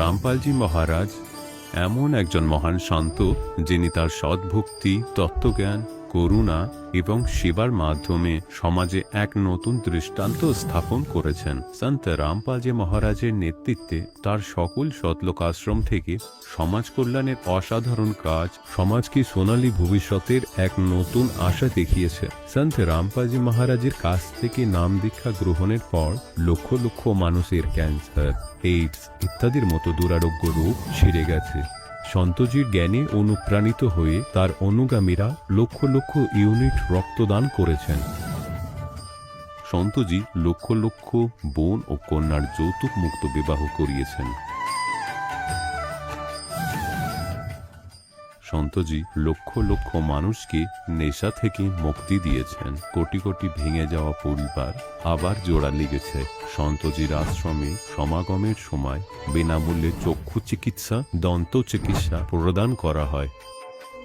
রামপালজি মহারাজ এমন একজন মহান সন্ত যিনি তার সদ্ভক্তি, তত্ত্বজ্ঞান, করুণা এবং সেবার মাধ্যমে সমাজে এক নতুন দৃষ্টান্ত স্থাপন করেছেন। সন্ত রামপালজি মহারাজের নেতৃত্বে তার সকল সতলোক আশ্রম থেকে সমাজ কল্যাণের অসাধারণ কাজ সমাজকে সোনালী ভবিষ্যতের এক নতুন আশা দেখিয়েছে। সন্ত রামপালজি মহারাজের কাছ থেকে নাম দীক্ষা গ্রহণের পর লক্ষ লক্ষ মানুষের ক্যান্সার, এইডস ইত্যাদির মতো দুরারোগ্য রোগ সেরে গেছে। সন্তজির জ্ঞানে অনুপ্রাণিত হয়ে তার অনুগামীরা লক্ষ লক্ষ ইউনিট রক্তদান করেছেন। সন্তজি লক্ষ লক্ষ বোন ও কন্যার যৌতুক মুক্ত বিবাহ করিয়েছেন। সন্তজি লক্ষ লক্ষ মানুষকে নেশা থেকে মুক্তি দিয়েছেন। কোটি কোটি ভেঙে যাওয়া পরিবার আবার জোড়া লেগেছে। সন্তজির আশ্রমে সমাগমের সময় বিনামূল্যে চক্ষু চিকিৎসা, দন্ত চিকিৎসা প্রদান করা হয়।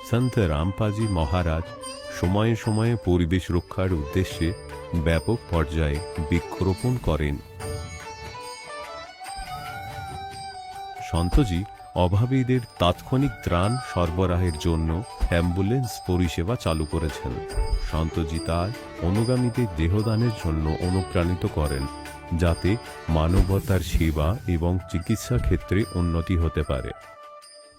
সন্ত রামপালজি মহারাজ সময়ে সময়ে পরিবেশ রক্ষার উদ্দেশ্যে ব্যাপক পর্যায়ে বৃক্ষরোপণ করেন। সন্তজি অভাবীদের তাৎক্ষণিক ত্রাণ সরবরাহের জন্য অ্যাম্বুলেন্স পরিষেবা চালু করেছেন। সন্তজি তার অনুগামীদের দেহদানের জন্য অনুপ্রাণিত করেন, যাতে মানবতার সেবা এবং চিকিৎসা ক্ষেত্রে উন্নতি হতে পারে।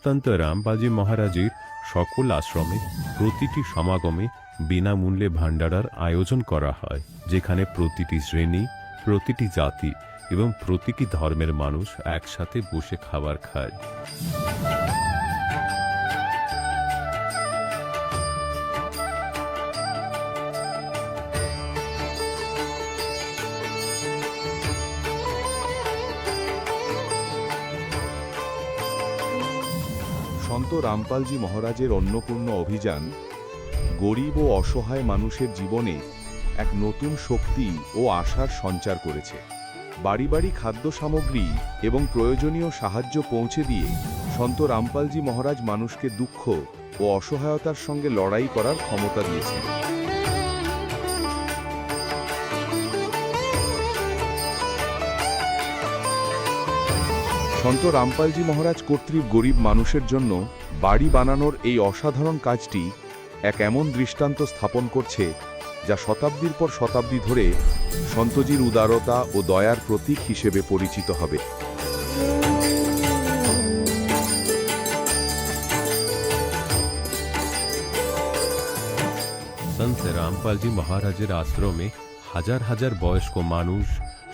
সন্ত রামপালজি মহারাজের সকল আশ্রমে প্রতিটি সমাগমে বিনামূল্যে ভান্ডারার আয়োজন করা হয়, যেখানে প্রতিটি শ্রেণী, প্রতিটি জাতি এবং প্রতিটি ধর্মের মানুষ একসাথে বসে খাবার খায়। সন্ত রামপালজি মহারাজের অন্নপূর্ণ অভিযান গরিব ও অসহায় মানুষের জীবনে এক নতুন শক্তি ও আশার সঞ্চার করেছে। বাড়ি বাড়ি খাদ্য সামগ্রী এবং প্রয়োজনীয় সাহায্য পৌঁছে দিয়ে সন্ত রামপালজি মহারাজ মানুষকে দুঃখ ও অসহায়তার সঙ্গে লড়াই করার ক্ষমতা দিয়েছেন। সন্ত রামপালজি মহারাজ কর্তৃক গরিব মানুষের জন্য বাড়ি বানানোর এই অসাধারণ কাজটি এক এমন দৃষ্টান্ত স্থাপন করছে, যা শতাব্দীর পর শতাব্দী ধরে সন্তজির উদারতা ও দয়ার প্রতীক হিসেবে পরিচিত হবে। সন্ত রামপালজি মহারাজের আশ্রমে হাজার হাজার বয়স্ক মানুষ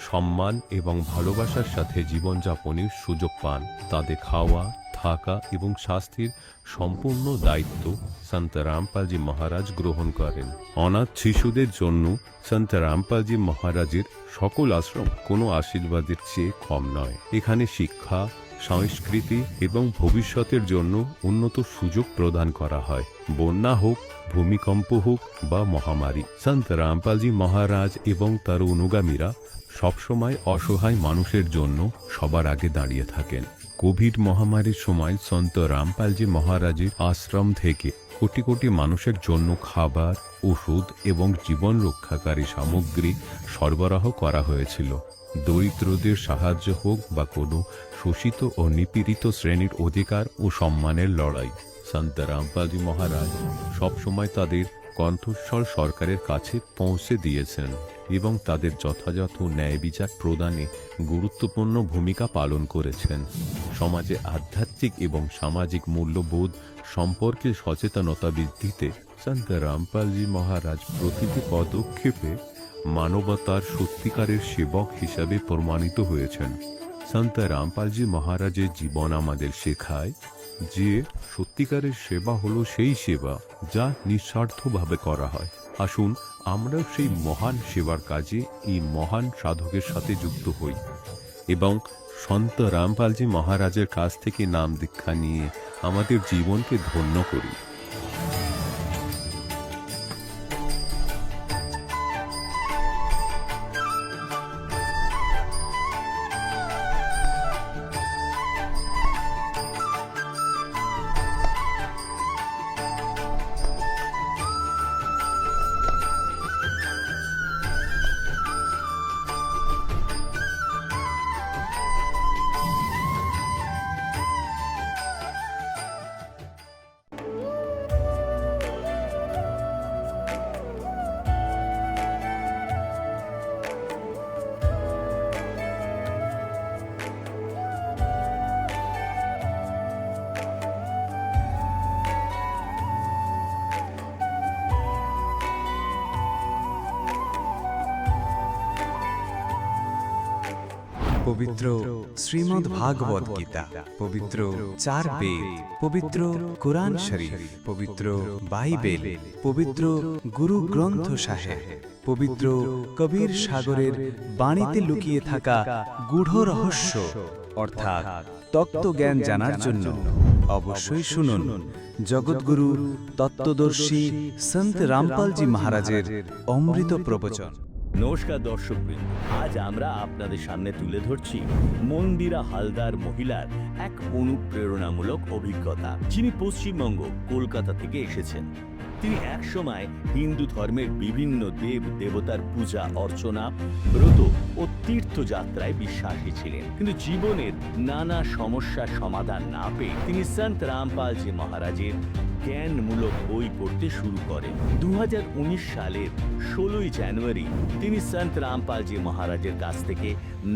সম্মান এবং ভালোবাসার সাথে জীবনযাপনের সুযোগ পান। তাদের খাওয়া, থাকা এবং স্বাস্থ্যের সম্পূর্ণ দায়িত্ব সন্ত রামপালজি মহারাজ গ্রহণ করেন। অনাথ শিশুদের জন্য সন্ত রামপালজি মহারাজের সকল আশ্রম কোনো আশীর্বাদের চেয়ে কম নয়। এখানে শিক্ষা, সংস্কৃতি এবং ভবিষ্যতের জন্য উন্নত সুযোগ প্রদান করা হয়। বন্যা হোক, ভূমিকম্প হোক বা মহামারী, সন্ত রামপালজি মহারাজ এবং তার অনুগামীরা সবসময় অসহায় মানুষের জন্য সবার আগে দাঁড়িয়ে থাকেন। কোভিড মহামারীর সময় সন্ত রামপালজি মহারাজের আশ্রম থেকে কোটি কোটি মানুষের জন্য খাবার, ওষুধ এবং জীবন রক্ষাকারী সামগ্রী সরবরাহ করা হয়েছিল। দরিদ্রদের সাহায্য হোক বা কোনো শোষিত ও নিপীড়িত শ্রেণীর অধিকার ও সম্মানের লড়াই, সন্ত রামপালজি মহারাজ সবসময় তাদের কণ্ঠস্বর সরকারের কাছে পৌঁছে দিয়েছেন এবং তাদের যথাযথ ন্যায় বিচার প্রদানে গুরুত্বপূর্ণ ভূমিকা পালন করেছেন। সমাজে আধ্যাত্মিক এবং সামাজিক মূল্যবোধ সম্পর্কে সচেতনতা বৃদ্ধিতে সন্ত রামপালজি মহারাজ প্রতিটি পদক্ষেপে মানবতার সত্যিকারের সেবক হিসাবে প্রমাণিত হয়েছেন। সন্ত রামপালজি মহারাজের জীবন আমাদের শেখায় যে সত্যিকারের সেবা হলো সেই সেবা যা নিঃস্বার্থভাবে করা হয়। আসুন আমরা সেই মহান সেবার কাজে এই মহান সাধকের সাথে যুক্ত হই এবং সন্ত রামপালজি মহারাজের কাছ থেকে নাম দীক্ষা নিয়ে আমাদের জীবনকে ধন্য করি। পবিত্র শ্রীমদ্ ভাগবত গীতা, পবিত্র 4 বেদ, পবিত্র কুরআন শরীফ, পবিত্র বাইবেল, পবিত্র গুরু গ্রন্থ সাহেব, পবিত্র কবীর সাগরের বাণীতে লুকিয়ে থাকা গূঢ় রহস্য অর্থাৎ তত্ত্বজ্ঞান জানার জন্য অবশ্যই শুনুন জগৎগুরু তত্ত্বদর্শী সন্ত রামপালজি মহারাজের অমৃত প্রবচন। নমস্কার দর্শকবৃন্দ, আজ আমরা আপনাদের সামনে তুলে ধরছি মন্দিরা হালদার মহিলার এক অনুপ্রেরণামূলক অভিজ্ঞতা, যিনি পশ্চিমবঙ্গ কলকাতা থেকে এসেছেন। তিনি একসময় হিন্দু ধর্মের বিভিন্ন দেব দেবতার পূজা অর্চনা, ব্রত ও তীর্থযাত্রায় বিশ্বাসী ছিলেন, কিন্তু জীবনের নানা সমস্যার সমাধান না পেয়ে তিনি সন্ত রামপালজি মহারাজের জ্ঞানমূলক বই পড়তে শুরু করেন। 2019 সালের 16 জানুয়ারি তিনি সন্ত রামপালজি মহারাজের কাছ থেকে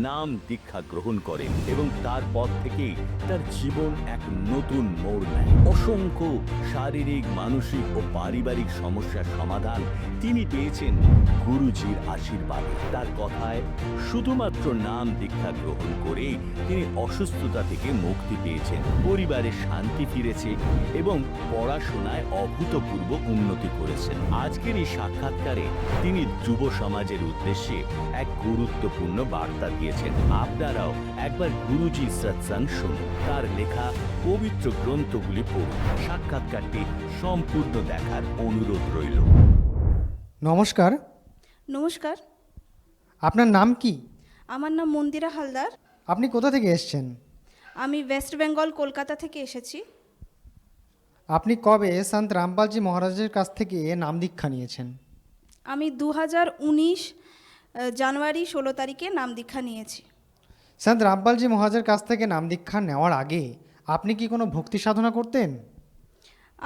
নাম দীক্ষা গ্রহণ করেন এবং তারপর থেকেই তার জীবন এক নতুন মোড় নেয়। অসংখ্য শারীরিক, মানসিক ও পারিবারিক সমস্যার সমাধান তিনি পেয়েছেন গুরুজির আশীর্বাদে। তার কথায় শুধুমাত্র নাম দীক্ষা গ্রহণ করেই তিনি অসুস্থতা থেকে মুক্তি পেয়েছেন, পরিবারে শান্তি ফিরেছে এবং পড়াশোনায় অভূতপূর্ব উন্নতি করেছেন। আজকের এই সাক্ষাৎকারে তিনি যুব সমাজের উদ্দেশ্যে এক গুরুত্বপূর্ণ বার্তা দিয়েছেন। আপনারাও একবার গুরুজির সৎসঙ্গ শুনুন, তার লেখা পবিত্র গ্রন্থগুলি পড়ুন। সাক্ষাৎকারটি সম্পূর্ণ দেখার অনুরোধ রইল। নমস্কার। নমস্কার, আপনার নাম কি? আমার নাম মন্দিরা হালদার। আপনি কোথা থেকে এসেছেন? আমি ওয়েস্ট বেঙ্গল কলকাতা থেকে এসেছি। আপনি কবে সন্ত রামপালজি মহারাজের কাছ থেকে নাম দীক্ষা নিয়েছেন? আমি 2019 জানুয়ারি 16 তারিখে নাম দীক্ষা নিয়েছি। সন্ত রামপালজি মহারাজের কাছ থেকে নাম দীক্ষা নেওয়ার আগে আপনি কি কোনো ভক্তি সাধনা করতেন?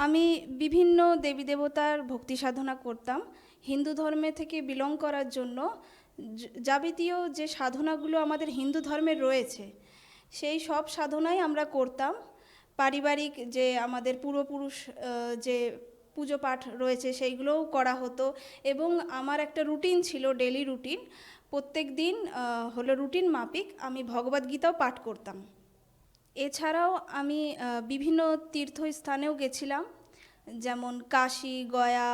আমি বিভিন্ন দেবী দেবতার ভক্তি সাধনা করতাম। হিন্দু ধর্মে থেকে বিলং করার জন্য যাবতীয় যে সাধনাগুলো আমাদের হিন্দু ধর্মে রয়েছে সেই সব সাধনাই আমরা করতাম। পারিবারিক যে আমাদের পূর্বপুরুষ যে পুজো পাঠ রয়েছে সেইগুলোও করা হতো এবং আমার একটা রুটিন ছিল, ডেলি রুটিন। প্রত্যেক দিন হলো রুটিন মাফিক আমি ভগবদ্গীতাও পাঠ করতাম। এছাড়াও আমি বিভিন্ন তীর্থস্থানেও গেছিলাম, যেমন কাশী, গয়া,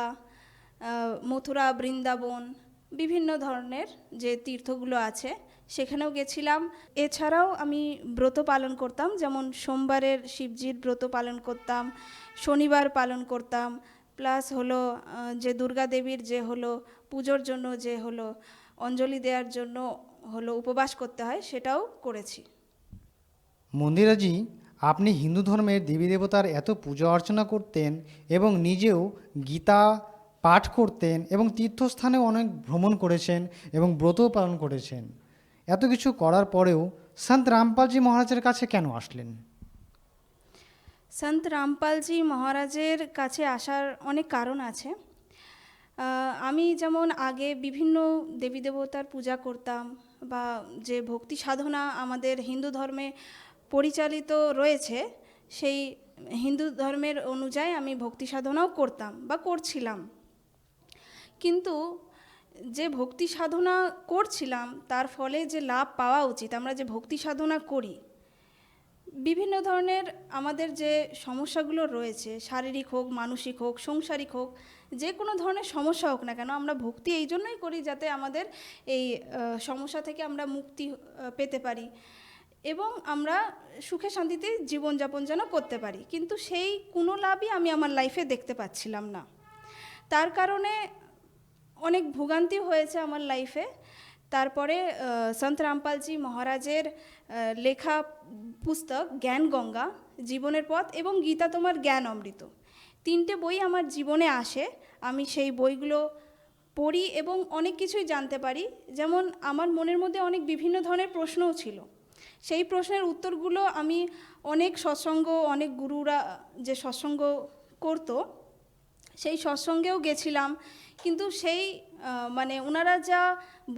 মথুরা, বৃন্দাবন, বিভিন্ন ধরনের যে তীর্থগুলো আছে সেখানেও গেছিলাম। এছাড়াও আমি ব্রত পালন করতাম, যেমন সোমবারের শিবজির ব্রত পালন করতাম, শনিবার পালন করতাম, প্লাস হলো যে দুর্গা দেবীর যে হলো পুজোর জন্য যে হলো অঞ্জলি দেওয়ার জন্য হলো উপবাস করতে হয় সেটাও করেছি। মন্দিরাজি, আপনি হিন্দু ধর্মের দেবী দেবতার এত পূজা অর্চনা করতেন এবং নিজেও গীতা পাঠ করতেন এবং তীর্থস্থানেও অনেক ভ্রমণ করেছেন এবং ব্রতও পালন করেছেন। এত কিছু করার পরেও সন্ত রামপালজি মহারাজের কাছে কেন আসলেন? সন্ত রামপালজি মহারাজের কাছে আসার অনেক কারণ আছে। আমি যেমন আগে বিভিন্ন দেবী দেবতার পূজা করতাম বা যে ভক্তি সাধনা আমাদের হিন্দু ধর্মে পরিচালিত রয়েছে সেই হিন্দু ধর্মের অনুযায়ী আমি ভক্তি সাধনাও করতাম বা করছিলাম, কিন্তু যে ভক্তি সাধনা করছিলাম তার ফলে যে লাভ পাওয়া উচিত, আমরা যে ভক্তি সাধনা করি বিভিন্ন ধরনের আমাদের যে সমস্যাগুলো রয়েছে, শারীরিক হোক, মানসিক হোক, সাংসারিক হোক, যে কোনো ধরনের সমস্যা হোক না কেন, আমরা ভক্তি এই জন্যই করি যাতে আমাদের এই সমস্যা থেকে আমরা মুক্তি পেতে পারি এবং আমরা সুখে শান্তিতে জীবনযাপন যেন করতে পারি। কিন্তু সেই কোনো লাভই আমি আমার লাইফে দেখতে পাচ্ছিলাম না। তার কারণে অনেক ভোগান্তি হয়েছে আমার লাইফে। তারপরে সন্ত রামপালজি মহারাজের লেখা পুস্তক জ্ঞান গঙ্গা, জীবনের পথ এবং গীতা তোমার জ্ঞান অমৃত, 3টে বই আমার জীবনে আসে। আমি সেই বইগুলো পড়ি এবং অনেক কিছুই জানতে পারি। যেমন আমার মনের মধ্যে অনেক বিভিন্ন ধরনের প্রশ্নও ছিল, সেই প্রশ্নের উত্তরগুলো আমি অনেক সৎসঙ্গ, অনেক গুরুরা যে সৎসঙ্গ করতো সেই সৎসঙ্গেও গেছিলাম, কিন্তু সেই মানে ওনারা যা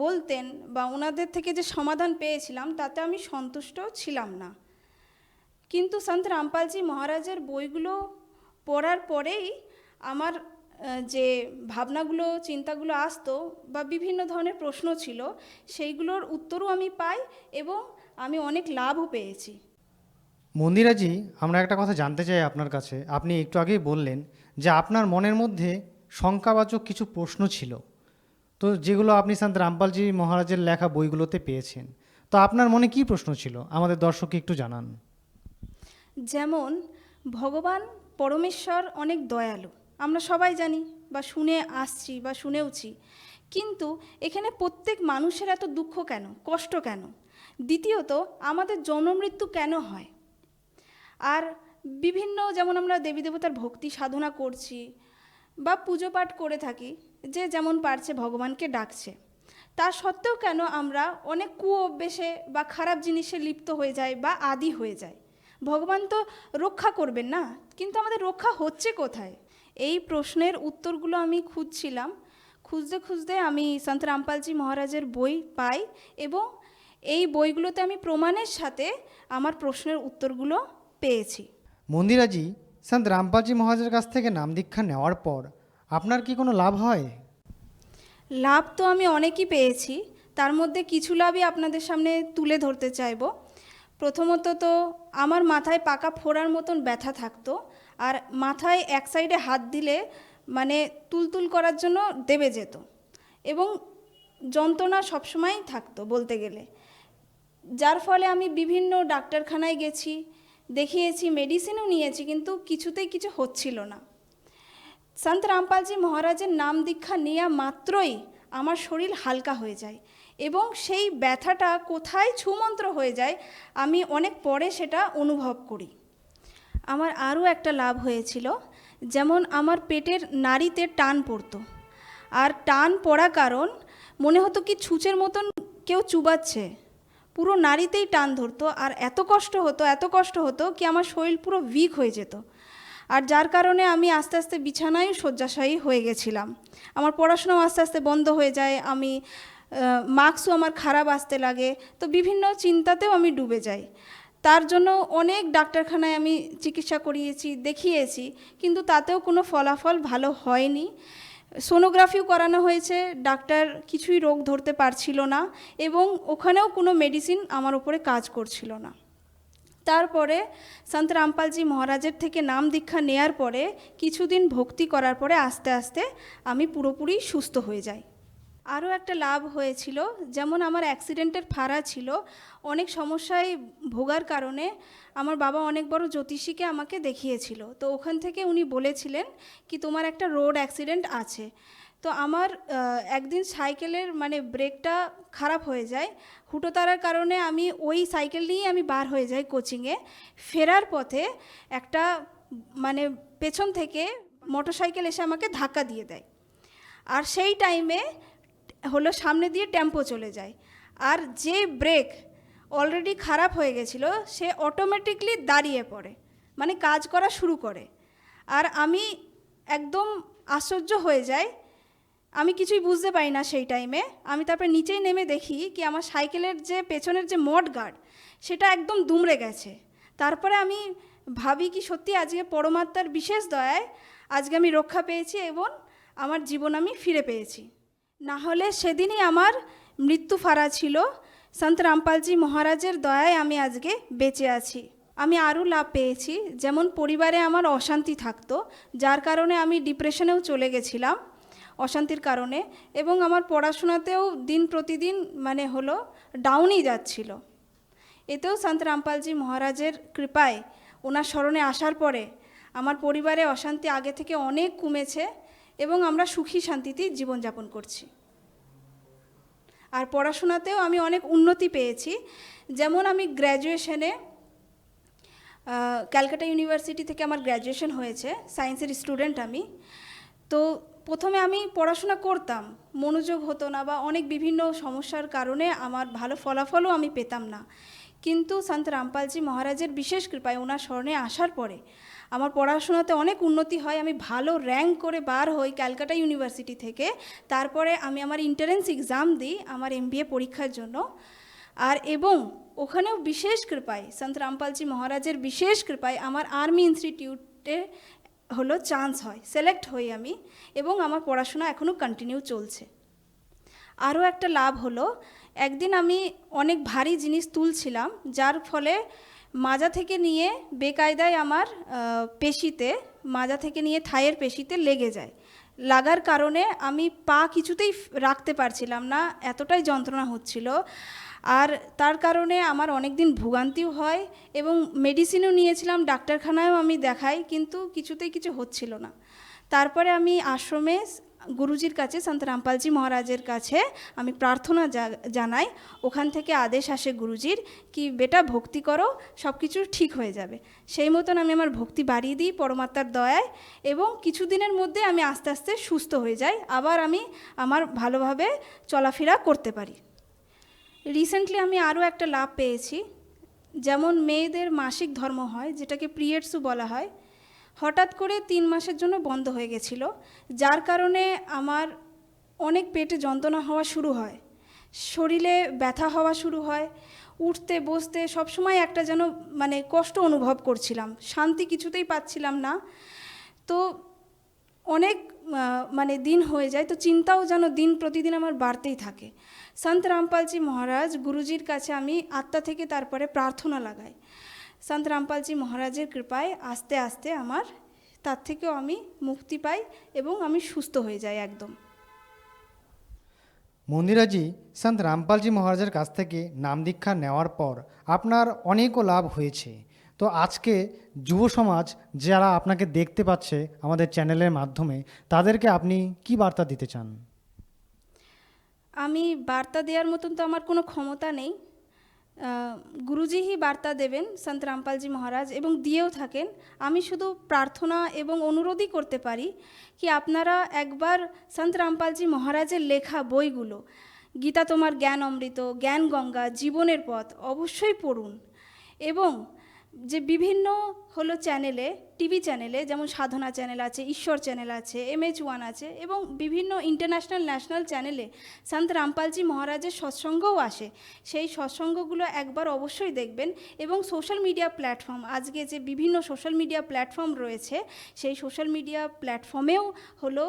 বলতেন বা ওনাদের থেকে যে সমাধান পেয়েছিলাম তাতে আমি সন্তুষ্ট ছিলাম না। কিন্তু সন্ত রামপালজি মহারাজের বইগুলো পড়ার পরেই আমার যে ভাবনাগুলো, চিন্তাগুলো আসতো বা বিভিন্ন ধরনের প্রশ্ন ছিল সেইগুলোর উত্তরও আমি পাই এবং আমি অনেক লাভও পেয়েছি। মন্দিরাজি, আমরা একটা কথা জানতে চাই আপনার কাছে। আপনি একটু আগেই বললেন যে আপনার মনের মধ্যে শঙ্কাবাচক কিছু প্রশ্ন ছিল, তো যেগুলো আপনি সন্ত রামপালজি মহারাজের লেখা বইগুলোতে পেয়েছেন। তো আপনার মনে কি প্রশ্ন ছিল আমাদের দর্শককে একটু জানান। যেমন ভগবান পরমেশ্বর অনেক দয়ালু, আমরা সবাই জানি বা শুনে আসছি বা শুনেওছি, কিন্তু এখানে প্রত্যেক মানুষের এত দুঃখ কেন, কষ্ট কেন? দ্বিতীয়ত, আমাদের জন্মমৃত্যু কেন হয়? আর বিভিন্ন, যেমন আমরা দেবী দেবতার ভক্তি সাধনা করছি বা পুজো পাঠ করে থাকি, যে যেমন পারছে ভগবানকে ডাকছে, তা সত্ত্বেও কেন আমরা অনেক অভ্যেসে বা খারাপ জিনিসে লিপ্ত হয়ে যাই বা আদি হয়ে যাই? ভগবান তো রক্ষা করবেন না, কিন্তু আমাদের রক্ষা হচ্ছে কোথায়? এই প্রশ্নের উত্তরগুলো আমি খুঁজছিলাম। খুঁজতে খুঁজতে আমি সন্ত রামপালজি মহারাজের বই পাই এবং এই বইগুলোতে আমি প্রমাণের সাথে আমার প্রশ্নের উত্তরগুলো পেয়েছি। মন্দিরাজি, সন্ত রামপালজি মহারাজের কাছ থেকে নাম দীক্ষা নেওয়ার পর আপনার কি কোনো লাভ হয়? লাভ তো আমি অনেকই পেয়েছি, তার মধ্যে কিছু লাভই আপনাদের সামনে তুলে ধরতে চাইব। প্রথমত তো আমার মাথায় পাকা ফোড়ার মতন ব্যথা থাকতো, আর মাথায় এক সাইডে হাত দিলে মানে তুলতুল করার জন্য দেবে যেত, এবং যন্ত্রণা সবসময়ই থাকতো বলতে গেলে, যার ফলে আমি বিভিন্ন ডাক্তারখানায় গেছি, দেখিয়েছি, মেডিসিনও নিয়েছি, কিন্তু কিছুতেই কিছু হচ্ছিল না। সন্ত রামপালজি মহারাজের নাম দীক্ষা নেওয়া মাত্রই আমার শরীর হালকা হয়ে যায় এবং সেই ব্যথাটা কোথায় ছুমন্ত্র হয়ে যায় আমি অনেক পরে সেটা অনুভব করি। আমার আরও একটা লাভ হয়েছিল, যেমন আমার পেটের নাড়িতে টান পড়তো, আর টান পড়া কারণ মনে হতো কি ছুঁচের মতন কেউ চুবাচ্ছে, পুরো নাড়িতেই টান ধরতো, আর এত কষ্ট হতো কি আমার শরীর পুরো উইক হয়ে যেত। আর যার কারণে আমি আস্তে আস্তে বিছানায় শয্যাশায়ী হয়ে গেছিলাম। আমার পড়াশোনাও আস্তে আস্তে বন্ধ হয়ে যায়, আমি মার্কসও আমার খারাপ আসতে লাগে, তো বিভিন্ন চিন্তাতেও আমি ডুবে যাই। তার জন্য অনেক ডাক্তারখানায় আমি চিকিৎসা করিয়েছি, দেখিয়েছি, কিন্তু তাতেও কোনো ফলাফল ভালো হয়নি। সোনোগ্রাফিও করানো হয়েছে, ডাক্তার কিছুই রোগ ধরতে পারছিল না এবং ওখানেও কোনো মেডিসিন আমার উপরে কাজ করছিল না। তারপরে সন্ত রামপালজি মহারাজের থেকে নাম দীক্ষা নেয়ার পরে কিছুদিন ভক্তি করার পরে আস্তে আস্তে আমি পুরোপুরি সুস্থ হয়ে যাই। আরও একটা লাভ হয়েছিল, যেমন আমার অ্যাক্সিডেন্টের ফাড়া ছিল, অনেক সমস্যায় ভোগার কারণে আমার বাবা অনেক বড় জ্যোতিষীকে আমাকে দেখিয়েছিল, তো ওখান থেকে উনি বলেছিলেন কি তোমার একটা রোড অ্যাক্সিডেন্ট আছে। তো আমার একদিন সাইকেলের মানে ব্রেকটা খারাপ হয়ে যায়, হুটোতারার কারণে আমি ওই সাইকেল নিয়েই আমি বার হয়ে যাই কোচিংয়ে। ফেরার পথে একটা মানে পেছন থেকে মোটরসাইকেল এসে আমাকে ধাক্কা দিয়ে দেয়, আর সেই টাইমে হলো সামনে দিয়ে টেম্পো চলে যায়, আর যে ব্রেক অলরেডি খারাপ হয়ে গেছিলো সে অটোমেটিকলি দাঁড়িয়ে পড়ে, মানে কাজ করা শুরু করে। আর আমি একদম আশ্চর্য হয়ে যাই, আমি কিছুই বুঝতে পারি না সেই টাইমে। আমি তারপরে নিচেই নেমে দেখি কি আমার সাইকেলের যে পেছনের যে মড গার্ড সেটা একদম দুমড়ে গেছে। তারপরে আমি ভাবি কি সত্যি আজকে পরমাত্মার বিশেষ দয়ায় আজকে আমি রক্ষা পেয়েছি এবং আমার জীবন আমি ফিরে পেয়েছি, না হলে সেদিনই আমার মৃত্যু ফাড়া ছিল। সন্ত রামপালজি মহারাজের দয়ায় আমি আজকে বেঁচে আছি। আমি আরও লাভ পেয়েছি, যেমন পরিবারে আমার অশান্তি থাকতো, যার কারণে আমি ডিপ্রেশনেও চলে গেছিলাম অশান্তির কারণে, এবং আমার পড়াশোনাতেও দিন প্রতিদিন মানে হলো ডাউনই যাচ্ছিল। এতেও সন্ত রামপালজি মহারাজের কৃপায়, ওনার স্মরণে আসার পরে আমার পরিবারে অশান্তি আগে থেকে অনেক কমেছে এবং আমরা সুখী শান্তিতেই জীবনযাপন করছি। আর পড়াশোনাতেও আমি অনেক উন্নতি পেয়েছি, যেমন আমি গ্র্যাজুয়েশনে ক্যালকাটা ইউনিভার্সিটি থেকে আমার গ্র্যাজুয়েশন হয়েছে, সায়েন্সের স্টুডেন্ট আমি। তো প্রথমে আমি পড়াশোনা করতাম, মনোযোগ হতো না বা অনেক বিভিন্ন সমস্যার কারণে আমার ভালো ফলাফলও আমি পেতাম না, কিন্তু সন্ত রামপালজি মহারাজের বিশেষ কৃপায় ওনার স্মরণে আসার পরে আমার পড়াশোনাতে অনেক উন্নতি হয়। আমি ভালো র্যাঙ্ক করে বার হই ক্যালকাটা ইউনিভার্সিটি থেকে। তারপরে আমি আমার এন্ট্রান্স এক্সাম দিই আমার MBA পরীক্ষার জন্য, আর এবং ওখানেও বিশেষ কৃপায় সন্ত রামপালজি মহারাজের বিশেষ কৃপায় আমার আর্মি ইনস্টিটিউটে হলো চান্স হয়, সিলেক্ট হই আমি, এবং আমার পড়াশোনা এখনও কন্টিনিউ চলছে। আরও একটা লাভ হলো, একদিন আমি অনেক ভারী জিনিস তুলছিলাম, যার ফলে মাজা থেকে নিয়ে বেকায়দায় আমার পেশিতে, মাজা থেকে নিয়ে থাইয়ের পেশিতে লেগে যায়। লাগার কারণে আমি পা কিছুতেই রাখতে পারছিলাম না, এতটাই যন্ত্রণা হচ্ছিল। আর তার কারণে আমার অনেক দিন ভোগান্তিও হয় এবং মেডিসিনও নিয়েছিলাম, ডাক্তারখানায়ও আমি দেখাই, কিন্তু কিছুতেই কিছু হচ্ছিল না। তারপরে আমি আশ্রমে গুরুজির কাছে, সন্ত রামপালজি মহারাজের কাছে আমি প্রার্থনা জানাই। ওখান থেকে আদেশ আসে গুরুজির কি বেটা ভক্তি করো, সব কিছু ঠিক হয়ে যাবে। সেই মতন আমি আমার ভক্তি বাড়িয়ে দিই পরমাত্মার দয়ায়, এবং কিছুদিনের মধ্যে আমি আস্তে আস্তে সুস্থ হয়ে যাই, আবার আমি আমার ভালোভাবে চলাফেরা করতে পারি। রিসেন্টলি আমি আরও একটা লাভ পেয়েছি। যেমন মেয়েদের মাসিক ধর্ম হয়, যেটাকে পিরিয়ডসও বলা হয়, হঠাৎ করে 3 মাসের জন্য বন্ধ হয়ে গেছিল, যার কারণে আমার অনেক পেটে যন্ত্রণা হওয়া শুরু হয়, শরীরে ব্যথা হওয়া শুরু হয়, উঠতে বসতে সবসময় একটা যেন মানে কষ্ট অনুভব করছিলাম, শান্তি কিছুতেই পাচ্ছিলাম না। তো অনেক মানে দিন হয়ে যায়, তো চিন্তাও যেন দিন প্রতিদিন আমার বাড়তেই থাকে। সন্ত রামপালজি মহারাজ গুরুজির কাছে আমি আত্মা থেকে তারপরে প্রার্থনা লাগাই। সন্ত রামপালজি মহারাজের কৃপায় আস্তে আস্তে আমার তার থেকেও আমি মুক্তি পাই এবং আমি সুস্থ হয়ে যাই একদম। মন্দিরাজি, সন্ত রামপালজি মহারাজের কাছ থেকে নাম দীক্ষা নেওয়ার পর আপনার অনেকও লাভ হয়েছে। তো আজকে যুব সমাজ যারা আপনাকে দেখতে পাচ্ছে আমাদের চ্যানেলের মাধ্যমে, তাদেরকে আপনি কি বার্তা দিতে চান? আমি বার্তা দেওয়ার মতন তো আমার কোনো ক্ষমতা নেই, গুরুজিই বার্তা দেবেন, সন্ত রামপালজি মহারাজ, এবং দিয়েও থাকেন। আমি শুধু প্রার্থনা এবং অনুরোধই করতে পারি কি আপনারা একবার সন্ত রামপালজি মহারাজের লেখা বইগুলো, গীতা তোমার জ্ঞান অমৃত, জ্ঞান গঙ্গা, জীবনের পথ অবশ্যই পড়ুন। এবং যে বিভিন্ন হলো চ্যানেলে, টিভি চ্যানেলে, যেমন সাধনা চ্যানেল আছে, ঈশ্বর চ্যানেল আছে, MH1 আছে, এবং বিভিন্ন ইন্টারন্যাশনাল ন্যাশনাল চ্যানেলে সন্ত রামপালজি মহারাজের সৎসঙ্গও আসে। সেই সৎসঙ্গগুলো একবার অবশ্যই দেখবেন। এবং সোশ্যাল মিডিয়া প্ল্যাটফর্ম, আজকে যে বিভিন্ন সোশ্যাল মিডিয়া প্ল্যাটফর্ম রয়েছে, সেই সোশ্যাল মিডিয়া প্ল্যাটফর্মেও হলো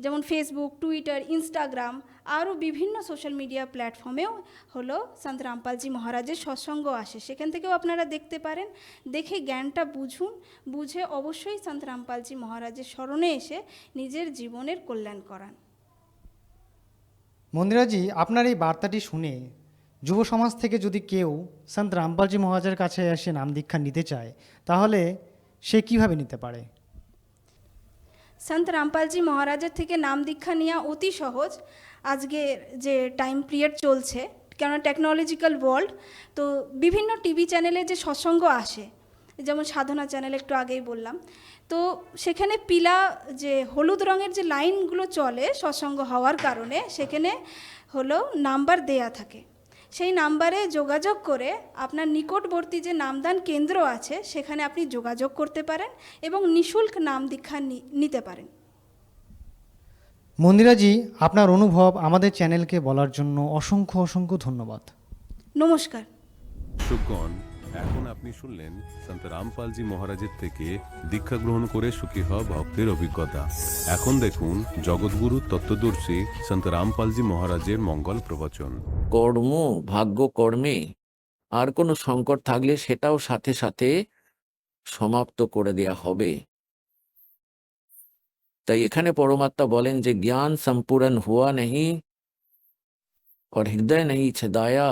যেমন ফেসবুক, টুইটার, ইনস্টাগ্রাম, আরও বিভিন্ন সোশ্যাল মিডিয়া প্ল্যাটফর্মেও হলো সন্ত রামপালজি মহারাজের সৎসঙ্গ আসে। সেখান থেকেও আপনারা দেখতে পারেন, দেখে জ্ঞানটা বুঝুন, বুঝে অবশ্যই সন্ত রামপালজি মহারাজের শরণে এসে নিজের জীবনের কল্যাণ করান। মন্দিরাজি, আপনার এই বার্তাটি শুনে যুব সমাজ থেকে যদি কেউ সন্ত রামপালজি মহারাজের কাছে এসে নাম দীক্ষা নিতে চায়, তাহলে সে কিভাবে নিতে পারে? সন্ত রামপালজি মহারাজের থেকে নাম দীক্ষা নেওয়া অতি সহজ। আজকে যে টাইম পিরিয়ড চলছে, কেননা টেকনোলজিক্যাল ওয়ার্ল্ড, তো বিভিন্ন টিভি চ্যানেলে যে সৎসঙ্গ আসে, যেমন সাধনা চ্যানেল একটু আগেই বললাম, তো সেখানে পিলা যে হলুদ রঙের যে লাইনগুলো চলে সৎসঙ্গ হওয়ার কারণে, সেখানে হলো নাম্বার দেয়া থাকে। সেই নাম্বারে যোগাযোগ করে আপনার নিকটবর্তী যে নামদান কেন্দ্র আছে সেখানে আপনি যোগাযোগ করতে পারেন এবং নিঃশুল্ক নাম দীক্ষা নিতে পারেন। মন্দিরাজি, আপনার অনুভব আমাদের চ্যানেলকে বলার জন্য অসংখ্য অসংখ্য ধন্যবাদ। নমস্কার। দর্শকগণ, এখন আপনি শুনলেন সন্ত রামপালজি মহারাজের থেকে দীক্ষা গ্রহণ করে সুখী হওয়া ভক্তের অভিজ্ঞতা। এখন দেখুন জগৎগুরু তত্ত্বদর্শী সন্ত রামপালজি মহারাজের মঙ্গল প্রবচন। কর্ম, ভাগ্য কর্মে আর কোনো সংকট থাকলে সেটাও সাথে সাথে সমাপ্ত করে দেয়া হবে। তাই এখানে পরমাত্মা বলেন যে জ্ঞান সম্পূর্ণ হুয়া नहीं और हृदय नहीं छदाया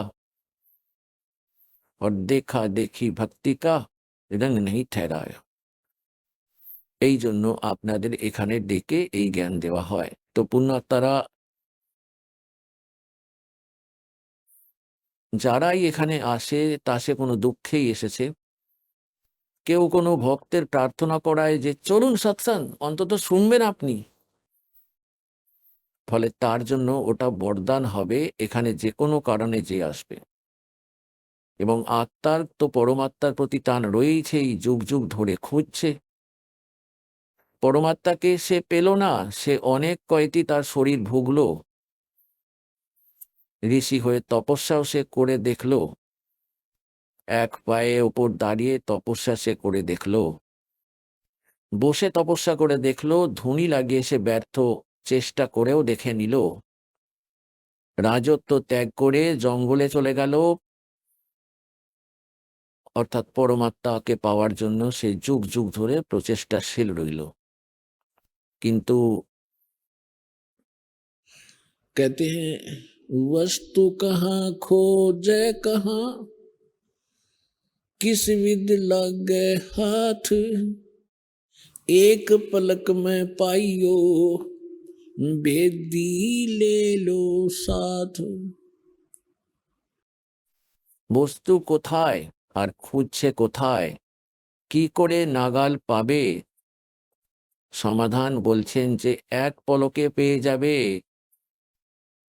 और देखा देखी भक्ति का रंग नहीं ठहराया। এই জন্য আপনাদের এখানে ডেকে এই জ্ঞান দেওয়া হয়। তো পুণ্যাত্মারা যারাই এখানে আসে তা সে কোনো দুঃখেই এসেছে। কেউ কোনো ভক্তের প্রার্থনা করায় যে চলুন সৎসঙ্গ, অন্তত শুনবেন আপনি, ফলে তার জন্য ওটা বরদান হবে এখানে যে কোনো কারণে যে আসবে। এবং আত্মার তো পরমাত্মার প্রতি টান রয়েছেই, যুগ যুগ ধরে খুঁজছে পরমাত্মাকে। সে পেল না, সে অনেক কয়টি তার শরীর ভুগলো, ঋষি হয়ে তপস্যাও সে করে দেখলো, এক পায়ে ওপর দাঁড়িয়ে তপস্যা সে করে দেখলো, বসে তপস্যা করে দেখলো, ধুনি লাগিয়ে সে ব্যর্থ চেষ্টা করেও দেখে নিল। রাজত্ব ত্যাগ করে জঙ্গলে চলে গেল, অর্থাৎ পরমাত্মাকে পাওয়ার জন্য সে যুগ যুগ ধরে প্রচেষ্টাশীল রইল। কিন্তু कहते हैं वस्तु कहाँ खोजे कहाँ, किस विद लग गए हाथ, एक पलक में पाइयो बेदी ले लो साथ। বস্তু কোথায় আর খুঁজছে কোথায়, কি করে নাগাল পাবে? সমাধান বলছেন যে এক পলকে পেয়ে যাবে।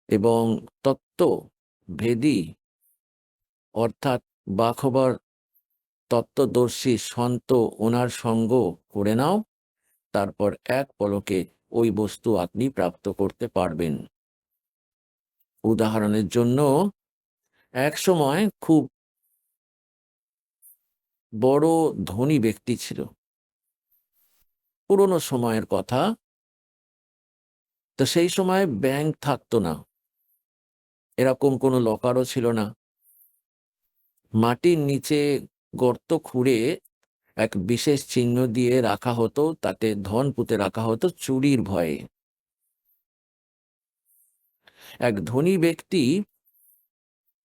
এবং তত্ত্ব ভেদী অর্থাৎ বাখবর তত্ত্বদর্শী সন্ত ওনার সঙ্গ করে নাও, তারপর এক পলকে ওই বস্তু আপনি প্রাপ্ত করতে পারবেন। উদাহরণের জন্য, এক সময় খুব বড় ধনী ব্যক্তি ছিল, পুরনো সময়ের কথা। তো সেই সময় ব্যাংক থাকতো না, এরকম কোনো লকারও ছিল না। মাটির নিচে গর্ত খুঁড়ে এক বিশেষ চিহ্ন দিয়ে রাখা হতো, তাতে ধন পুঁতে রাখা হতো চুরির ভয়ে। এক ধনী ব্যক্তি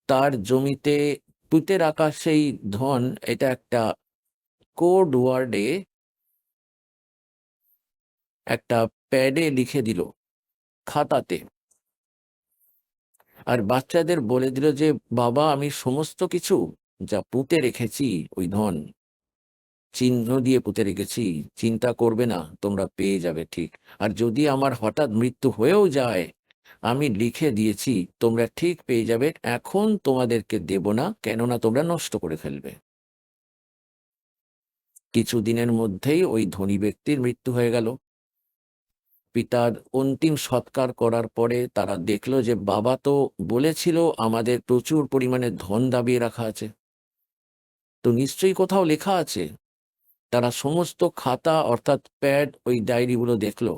তার জমিতে পুঁতে রাখা সেই ধন, এটা একটা কোড ওয়ার্ডে একটা প্যাডে লিখে দিল, খাতাতে। আর বাচ্চাদের বলে দিল যে বাবা, আমি সমস্ত কিছু যা পুঁতে রেখেছি, ওই ধন চিহ্ন দিয়ে পুঁতে রেখেছি, চিন্তা করবে না, তোমরা পেয়ে যাবে ঠিক। আর যদি আমার হঠাৎ মৃত্যু হয়েও যায়, আমি লিখে দিয়েছি, তোমরা ঠিক পেয়ে যাবে। এখন তোমাদেরকে দেব না, কেননা তোমরা নষ্ট করে ফেলবে। কিছুদিনের মধ্যেই ওই ধনী ব্যক্তির মৃত্যু হয়ে গেল। পিতার অন্তিম সৎকার করার পরে তারা দেখলো যে বাবা তো বলেছিল আমাদের প্রচুর পরিমাণে ধন দাবিয়ে রাখা আছে, তো নিশ্চয়ই কোথাও লেখা আছে। তারা সমস্ত খাতা অর্থাৎ প্যাড, ওই ডায়েরিগুলো দেখলো।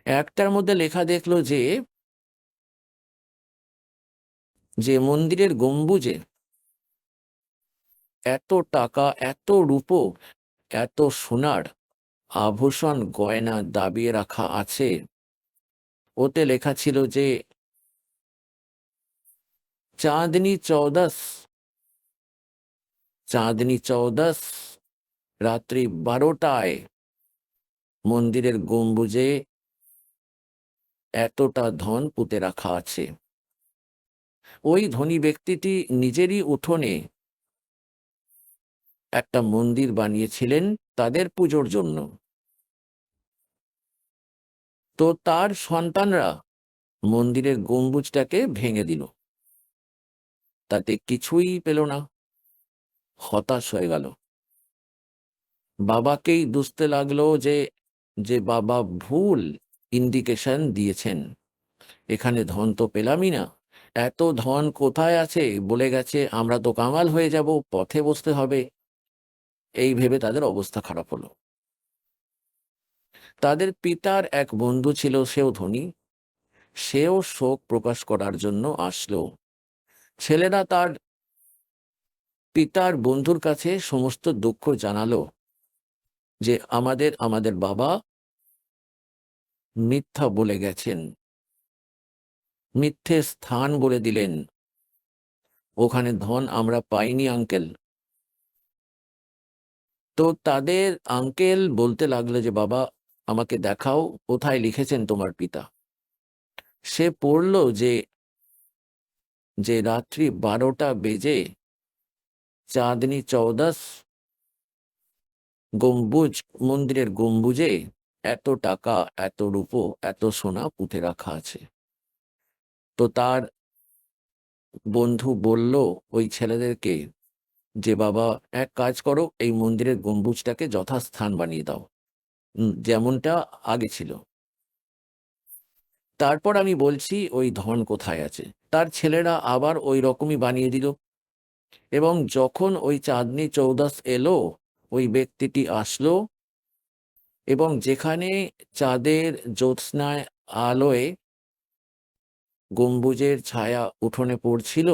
একটার মধ্যে লেখা দেখলো যে যে মন্দিরের গম্বুজে এত টাকা, এত রূপো, এত সোনার আভূষণ গয়না দাবিয়ে রাখা আছে। ওতে লেখা ছিল যে চাঁদনি চৌদস, চাঁদনি চৌদস, রাত্রি 12টায় মন্দিরের গম্বুজে এতটা ধন পুঁতে রাখা আছে। ওই ধনী ব্যক্তিটি নিজেরই উঠোনে একটা মন্দির বানিয়েছিলেন তাদের পুজোর জন্য। তো তার সন্তানরা মন্দিরের গম্বুজটাকে ভেঙে দিল, তাতে কিছুই পেল না, হতাশ হয়ে গেল। বাবাকেই দুষতে লাগলো যে যে বাবা ভুল ইন্ডিকেশন দিয়েছেন, এখানে ধন তো পেলামই না, এত ধন কোথায় আছে, বলে গেছে আমরা তো কাঙাল হয়ে যাব, পথে বসতে হবে। এই ভেবে তাদের অবস্থা খারাপ হলো। তাদের পিতার এক বন্ধু ছিল, সেও ধনী, সেও শোক প্রকাশ করার জন্য আসলো। ছেলেরা তার পিতার বন্ধুর কাছে সমস্ত দুঃখ জানালো যে আমাদের বাবা মিথ্যা বলে গেছেন, মিথ্যে স্থান বলে দিলেন, ওখানে ধন আমরা পাইনি আঙ্কেল। তো তাদের আঙ্কেল বলতে লাগলো যে বাবা, আমাকে দেখাও কোথায় লিখেছেন তোমার পিতা। সে পড়ল যে যে রাত্রি 12টা বেজে চাঁদনি চৌদস গম্বুজ, মন্দিরের গম্বুজে এত টাকা, এত রূপো, এত সোনা পুঁতে রাখা আছে। তো তার বন্ধু বলল ওই ছেলেদেরকে যে বাবা, এক কাজ করো, এই মন্দিরের গম্বুজটাকে যথাস্থান বানিয়ে দাও, যেমনটা আগে ছিল। তারপর আমি বলছি ওই ধন কোথায় আছে। তার ছেলেরা আবার ওই রকমই বানিয়ে দিল। এবং যখন ওই চাঁদনি চৌদস এলো, ওই ব্যক্তিটি আসলো এবং যেখানে চাঁদের জ্যোৎস্নায় আলোয় গম্বুজের ছায়া উঠোনে পড়ছিল,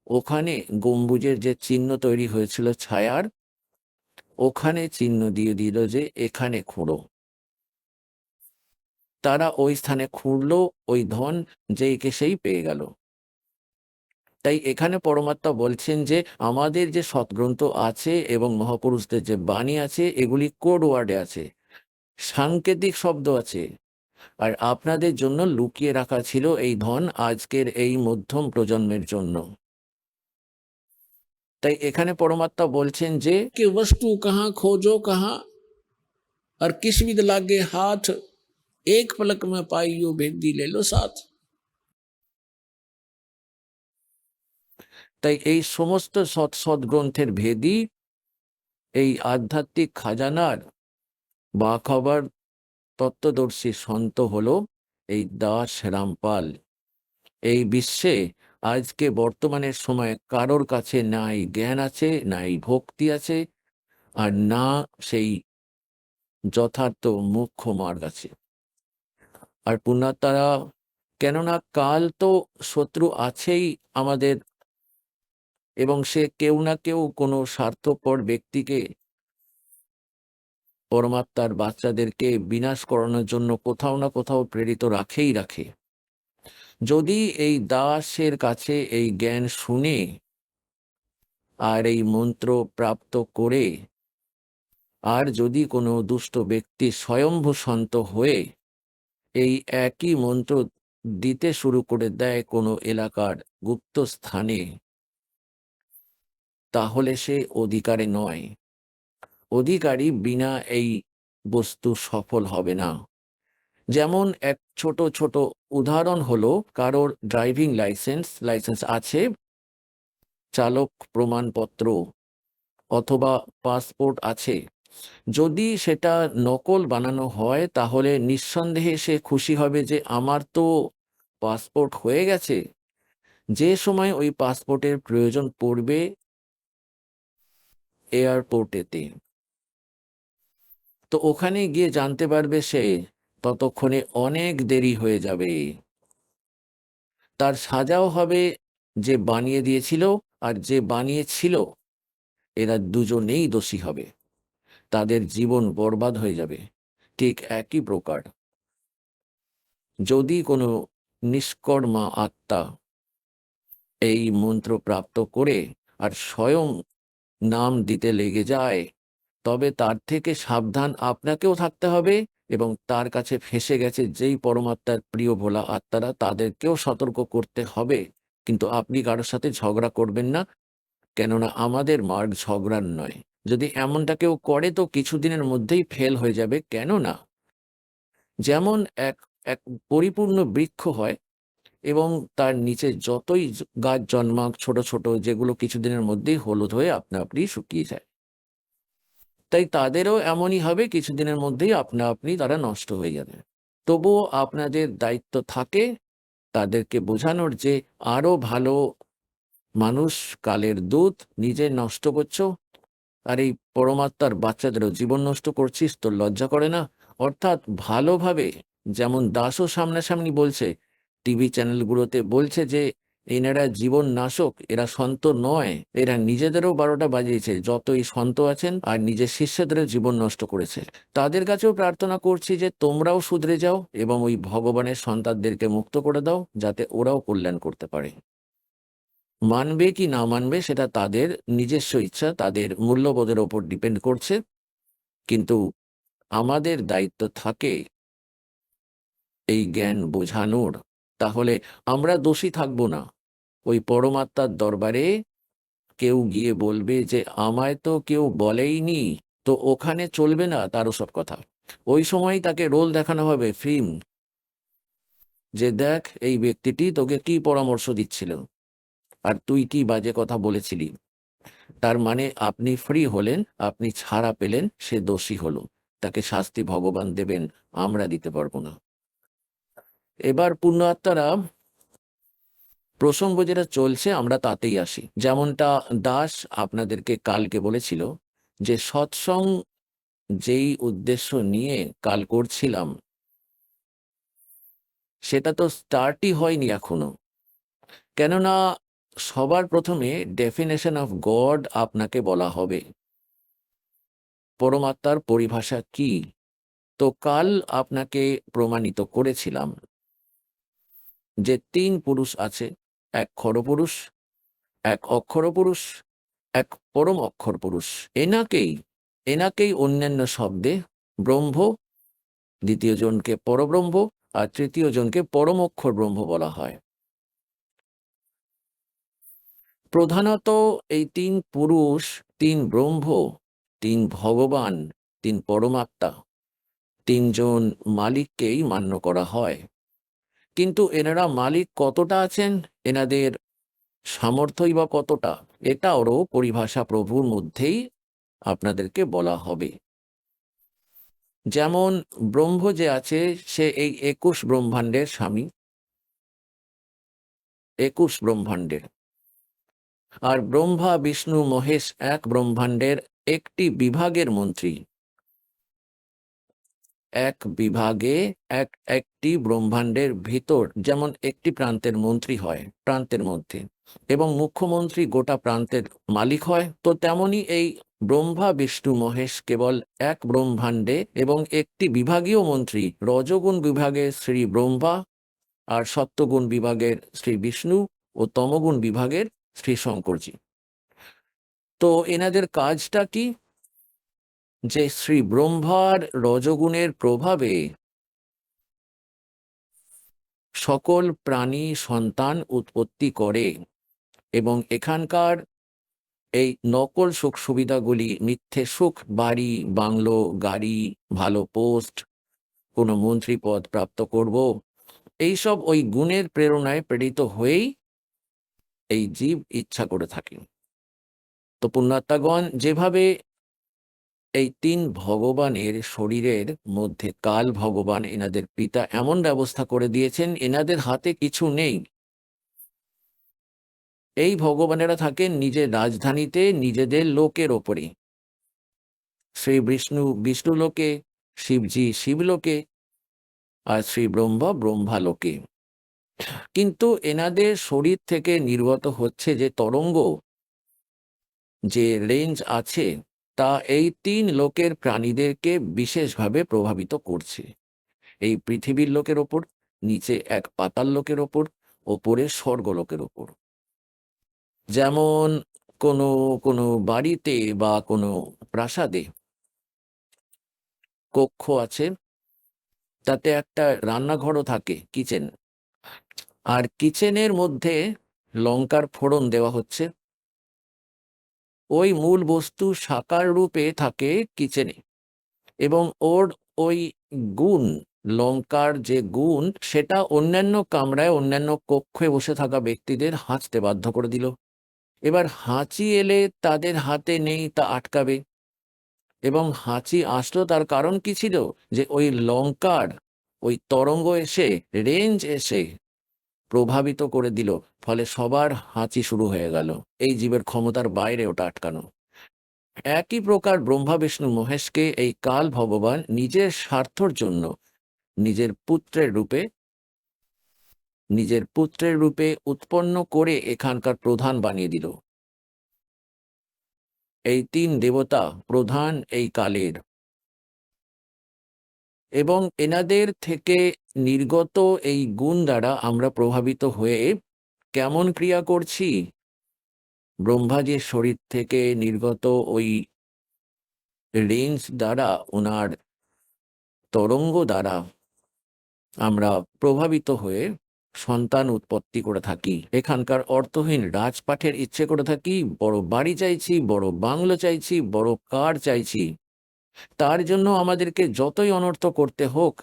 ওখানে গম্বুজের যে চিহ্ন তৈরি হয়েছিল ছায়ার, ওখানে চিহ্ন দিয়ে দিল যে এখানে খুঁড়ো। তারা ওই স্থানে খুঁড়লো, ওই ধন যেইকে সেই পেয়ে গেল। তাই এখানে পরমাত্মা বলছেন যে আমাদের যে সৎগ্রন্থ আছে এবং মহাপুরুষদের যে বাণী আছে, এগুলি কোড ওয়ার্ডে আছে, সাংকেতিক শব্দ আছে। আর আপনাদের জন্য লুকিয়ে রাখা ছিল এই ধন আজকের এই মধ্যম প্রজন্মের জন্য। তাই এখানে পরমাত্মা বলছেন যে कि वस्तु कहाँ खोजो कहाँ और किस विद लागे हाथ, एक पलक में पाइयो भेदी ले लो साथ। তাই এই সমস্ত সৎ সৎ গ্রন্থের ভেদি, এই আধ্যাত্মিক খাজানার বা খবর তত্ত্বদর্শী সন্ত হলো এই দাস রামপাল। এই বিশ্বে আজকে বর্তমানের সময় কারোর কাছে নাই জ্ঞান আছে, নাই ভক্তি আছে, আর না সেই যথার্থ মুখ্য মার্গ আছে। আর পুণ্যাত্মারা, কেননা কাল তো শত্রু আছেই আমাদের, এবং সে কেউ না কেউ কোনো স্বার্থপর ব্যক্তিকে, পরমাত্মার বাচ্চাদেরকে বিনাশ করানোর জন্য কোথাও না কোথাও প্রেরিত রাখেই রাখে। যদি এই দাসের কাছে এই জ্ঞান শুনে আর এই মন্ত্র প্রাপ্ত করে, আর যদি কোনো দুষ্ট ব্যক্তি স্বয়ম্ভূ সন্ত হয়ে এই একই মন্ত্র দিতে শুরু করে দেয় কোনো এলাকার গুপ্ত স্থানে, তাহলে সে অধিকারে নয়। অধিকারী বিনা এই বস্তু সফল হবে না। যেমন এক ছোট ছোট উদাহরণ হলো, কারোর ড্রাইভিং লাইসেন্স আছে, চালক প্রমাণপত্র অথবা পাসপোর্ট আছে, যদি সেটা নকল বানানো হয় তাহলে নিঃসন্দেহে সে খুশি হবে যে আমার তো পাসপোর্ট হয়ে গেছে। যে সময় ওই পাসপোর্টের প্রয়োজন পড়বে এয়ারপোর্টেতে, তো ওখানে গিয়ে জানতে পারবে সে, ততক্ষণে অনেক দেরি হয়ে যাবে। তার সাজাও হবে যে বানিয়ে দিয়েছিল আর যে বানিয়েছিল, এরা দুজনেই দোষী হবে, তাদের জীবন বরবাদ হয়ে যাবে। ঠিক একই প্রকার যদি কোনো নিষ্কর্মা আত্মা এই মন্ত্র প্রাপ্ত করে আর স্বয়ং নাম দিতে লেগে যায়, তবে তার থেকে সাবধান আপনাকেও থাকতে হবে, এবং তার কাছে ফেঁসে গেছে যেই পরমাত্মার প্রিয় ভোলা আত্মারা, তাদেরকেও সতর্ক করতে হবে। কিন্তু আপনি কারোর সাথে ঝগড়া করবেন না, কেননা আমাদের মার্গ ঝগড়ার নয়। যদি এমনটা কেউ করে তো কিছুদিনের মধ্যেই ফেল হয়ে যাবে। কেননা যেমন এক এক পরিপূর্ণ বৃক্ষ হয় এবং তার নিচে যতই গাছ জন্মাক ছোট ছোট, যেগুলো কিছুদিনের মধ্যেই হলুদ হয়ে আপনা আপনি শুকিয়ে যায়, তাই তাদেরও এমনই হবে, কিছুদিনের মধ্যেই আপনা আপনি তারা নষ্ট হয়ে যাবে। তবুও আপনাদের দায়িত্ব থাকে তাদেরকে বোঝানোর যে আরো ভালো মানুষ, কালের দূত, নিজে নষ্ট করছো আর এই পরমাত্মার বাচ্চাদেরও জীবন নষ্ট করছিস, তোর লজ্জা করে না? অর্থাৎ ভালোভাবে, যেমন দাসও সামনাসামনি বলছে, টিভি চ্যানেলগুলোতে বলছে যে এনারা জীবন নাশক, এরা সন্ত নয়, এরা নিজেদেরও 12টা বাজিয়েছে, যতই সন্ত আছেন, আর নিজের শিষ্যদেরও জীবন নষ্ট করেছে। তাদের কাছেও প্রার্থনা করছি যে তোমরাও শুধরে যাও এবং ওই ভগবানের সন্তানদেরকে মুক্ত করে দাও, যাতে ওরাও কল্যাণ করতে পারে। মানবে কি না মানবে সেটা তাদের নিজস্ব ইচ্ছা, তাদের মূল্যবোধের ওপর ডিপেন্ড করছে, কিন্তু আমাদের দায়িত্ব থাকে এই জ্ঞান বোঝানোর। তাহলে আমরা দোষী থাকবো না। ওই পরমাত্মার দরবারে কেউ গিয়ে বলবে যে আমায় তো কেউ বলেইনি, তো ওখানে চলবে না তারও সব কথা। ওই সময় তাকে রোল দেখানো হবে, ফিল্ম, যে দেখ এই ব্যক্তিটি তোকে কি পরামর্শ দিচ্ছিল আর তুই কি বাজে কথা বলেছিলি। তার মানে আপনি ফ্রি হলেন, আপনি ছাড়া পেলেন, সে দোষী হলো, তাকে শাস্তি ভগবান দেবেন, আমরা দিতে পারবো না। এবার পুণ্য আত্মারা, প্রসঙ্গ যেটা চলছে আমরা তাতেই আসি। যেমনটা দাস আপনাদেরকে কালকে বলেছিল যে সৎসং যেই উদ্দেশ্য নিয়ে কাল করছিলাম, সেটা তো স্টার্টই হয়নি এখনো। কেননা সবার প্রথমে ডেফিনেশন অফ গড আপনাকে বলা হবে, পরমাত্মার পরিভাষা কি। তো কাল আপনাকে প্রমাণিত করেছিলাম যে 3 পুরুষ আছে, এক খরপুরুষ, এক অক্ষর পুরুষ, এক পরম অক্ষর পুরুষ। এনাকেই অন্যান্য শব্দে ব্রহ্ম, দ্বিতীয় জনকে পরব্রহ্ম, আর তৃতীয় জনকে পরম অক্ষর ব্রহ্ম বলা হয়। প্রধানত এই 3 পুরুষ, 3 ব্রহ্ম, 3 ভগবান, 3 পরমাত্মা, 3 জন মালিককেই মান্য করা হয়। কিন্তু এনারা মালিক কতটা আছেন, এনাদের সামর্থ্যই বা কতটা, এটাও পরিভাষা প্রভুর মধ্যেই আপনাদেরকে বলা হবে। যেমন ব্রহ্ম যে আছে, সে এই 21 ব্রহ্মাণ্ডের স্বামী, 21 ব্রহ্মাণ্ডের। আর ব্রহ্মা বিষ্ণু মহেশ এক ব্রহ্মাণ্ডের একটি বিভাগের মন্ত্রী। এক বিভাগে একটি ব্রহ্মাণ্ডের ভিতর যেমন একটি প্রান্তের মন্ত্রী হয় প্রান্তের মধ্যে, এবং মুখ্যমন্ত্রী গোটা প্রান্তের মালিক হয়, তো তেমনি এই ব্রহ্মা বিষ্ণু মহেশ কেবল এক ব্রহ্মাণ্ডে এবং একটি বিভাগীয় মন্ত্রী, রজগুণ বিভাগের শ্রী ব্রহ্মা, আর সত্যগুণ বিভাগের শ্রী বিষ্ণু, ও তমগুণ বিভাগের শ্রী শঙ্করজি। তো এনাদের কাজটা কি, যে শ্রী ব্রহ্মার রজগুণের প্রভাবে সকল প্রাণী সন্তান উৎপত্তি করে, এবং এখানকার এই নকল সুখ সুবিধাগুলি, মিথ্যে সুখ, বাড়ি বাংলো, গাড়ি, ভালো পোস্ট, কোনো মন্ত্রী পদ প্রাপ্ত করব, এইসব ওই গুণের প্রেরণায় প্রেরিত হয়েই এই জীব ইচ্ছা করে থাকে। তো পুণ্যাত্মাগণ যেভাবে এই 3 ভগবানের শরীরের মধ্যে কাল ভগবান এনাদের পিতা এমন ব্যবস্থা করে দিয়েছেন, এনাদের হাতে কিছু নেই। এই ভগবানেরা থাকেন নিজের রাজধানীতে, নিজেদের লোকের ওপরে। শ্রী বিষ্ণু বিষ্ণু লোকে, শিবজি শিবলোকে, আর শ্রী ব্রহ্মা ব্রহ্মালোকে। কিন্তু এনাদের শরীর থেকে নির্গত হচ্ছে যে তরঙ্গ, যে রেঞ্জ আছে, তা এই 3 লোকের প্রাণীদেরকে বিশেষভাবে প্রভাবিত করছে। এই পৃথিবীর লোকের ওপর, নিচে এক পাতাল লোকের ওপর, ওপরে স্বর্গলোকের ওপর। যেমন কোনো কোনো বাড়িতে বা কোনো প্রাসাদে কক্ষ আছে, তাতে একটা রান্নাঘরও থাকে, কিচেন, আর কিচেনের মধ্যে লঙ্কার ফোড়ন দেওয়া হচ্ছে। ওই মূল বস্তু সাকার রূপে থাকে কিচেনে, এবং ওর ওই গুণ, লঙ্কার যে গুণ, সেটা অন্যান্য কামরায়, অন্যান্য কক্ষে বসে থাকা ব্যক্তিদের হাঁচতে বাধ্য করে দিল। এবার হাঁচি এলে তাদের হাতে নেই তা আটকাবে, এবং হাঁচি আসলো তার কারণ কি ছিল, যে ওই লঙ্কার ওই তরঙ্গ এসে, রেঞ্জ এসে প্রভাবিত করে দিল, ফলে সবার হাঁচি শুরু হয়ে গেল। এই জীবের ক্ষমতার বাইরে ওটা আটকানো। একই প্রকার ব্রহ্মা বিষ্ণু মহেশকে এই কাল ভগবান নিজের স্বার্থর জন্য নিজের পুত্রের রূপে উৎপন্ন করে এখানকার প্রধান বানিয়ে দিল। এই 3 দেবতা প্রধান এই কালের, এবং এনাদের থেকে নির্গত এই গুণ দ্বারা আমরা প্রভাবিত হয়ে কেমন ক্রিয়া করছি। ব্রহ্মাজির শরীর থেকে নির্গত ওই রেঞ্জ দ্বারা, ওনার তরঙ্গ দ্বারা আমরা প্রভাবিত হয়ে সন্তান উৎপত্তি করে থাকি। এখানকার অর্থহীন রাজপাঠের ইচ্ছে করে থাকি, বড় বাড়ি চাইছি, বড় বাংলো চাইছি, বড় কার চাইছি। তার জন্য আমাদেরকে যতই অনর্থ করতে হোক,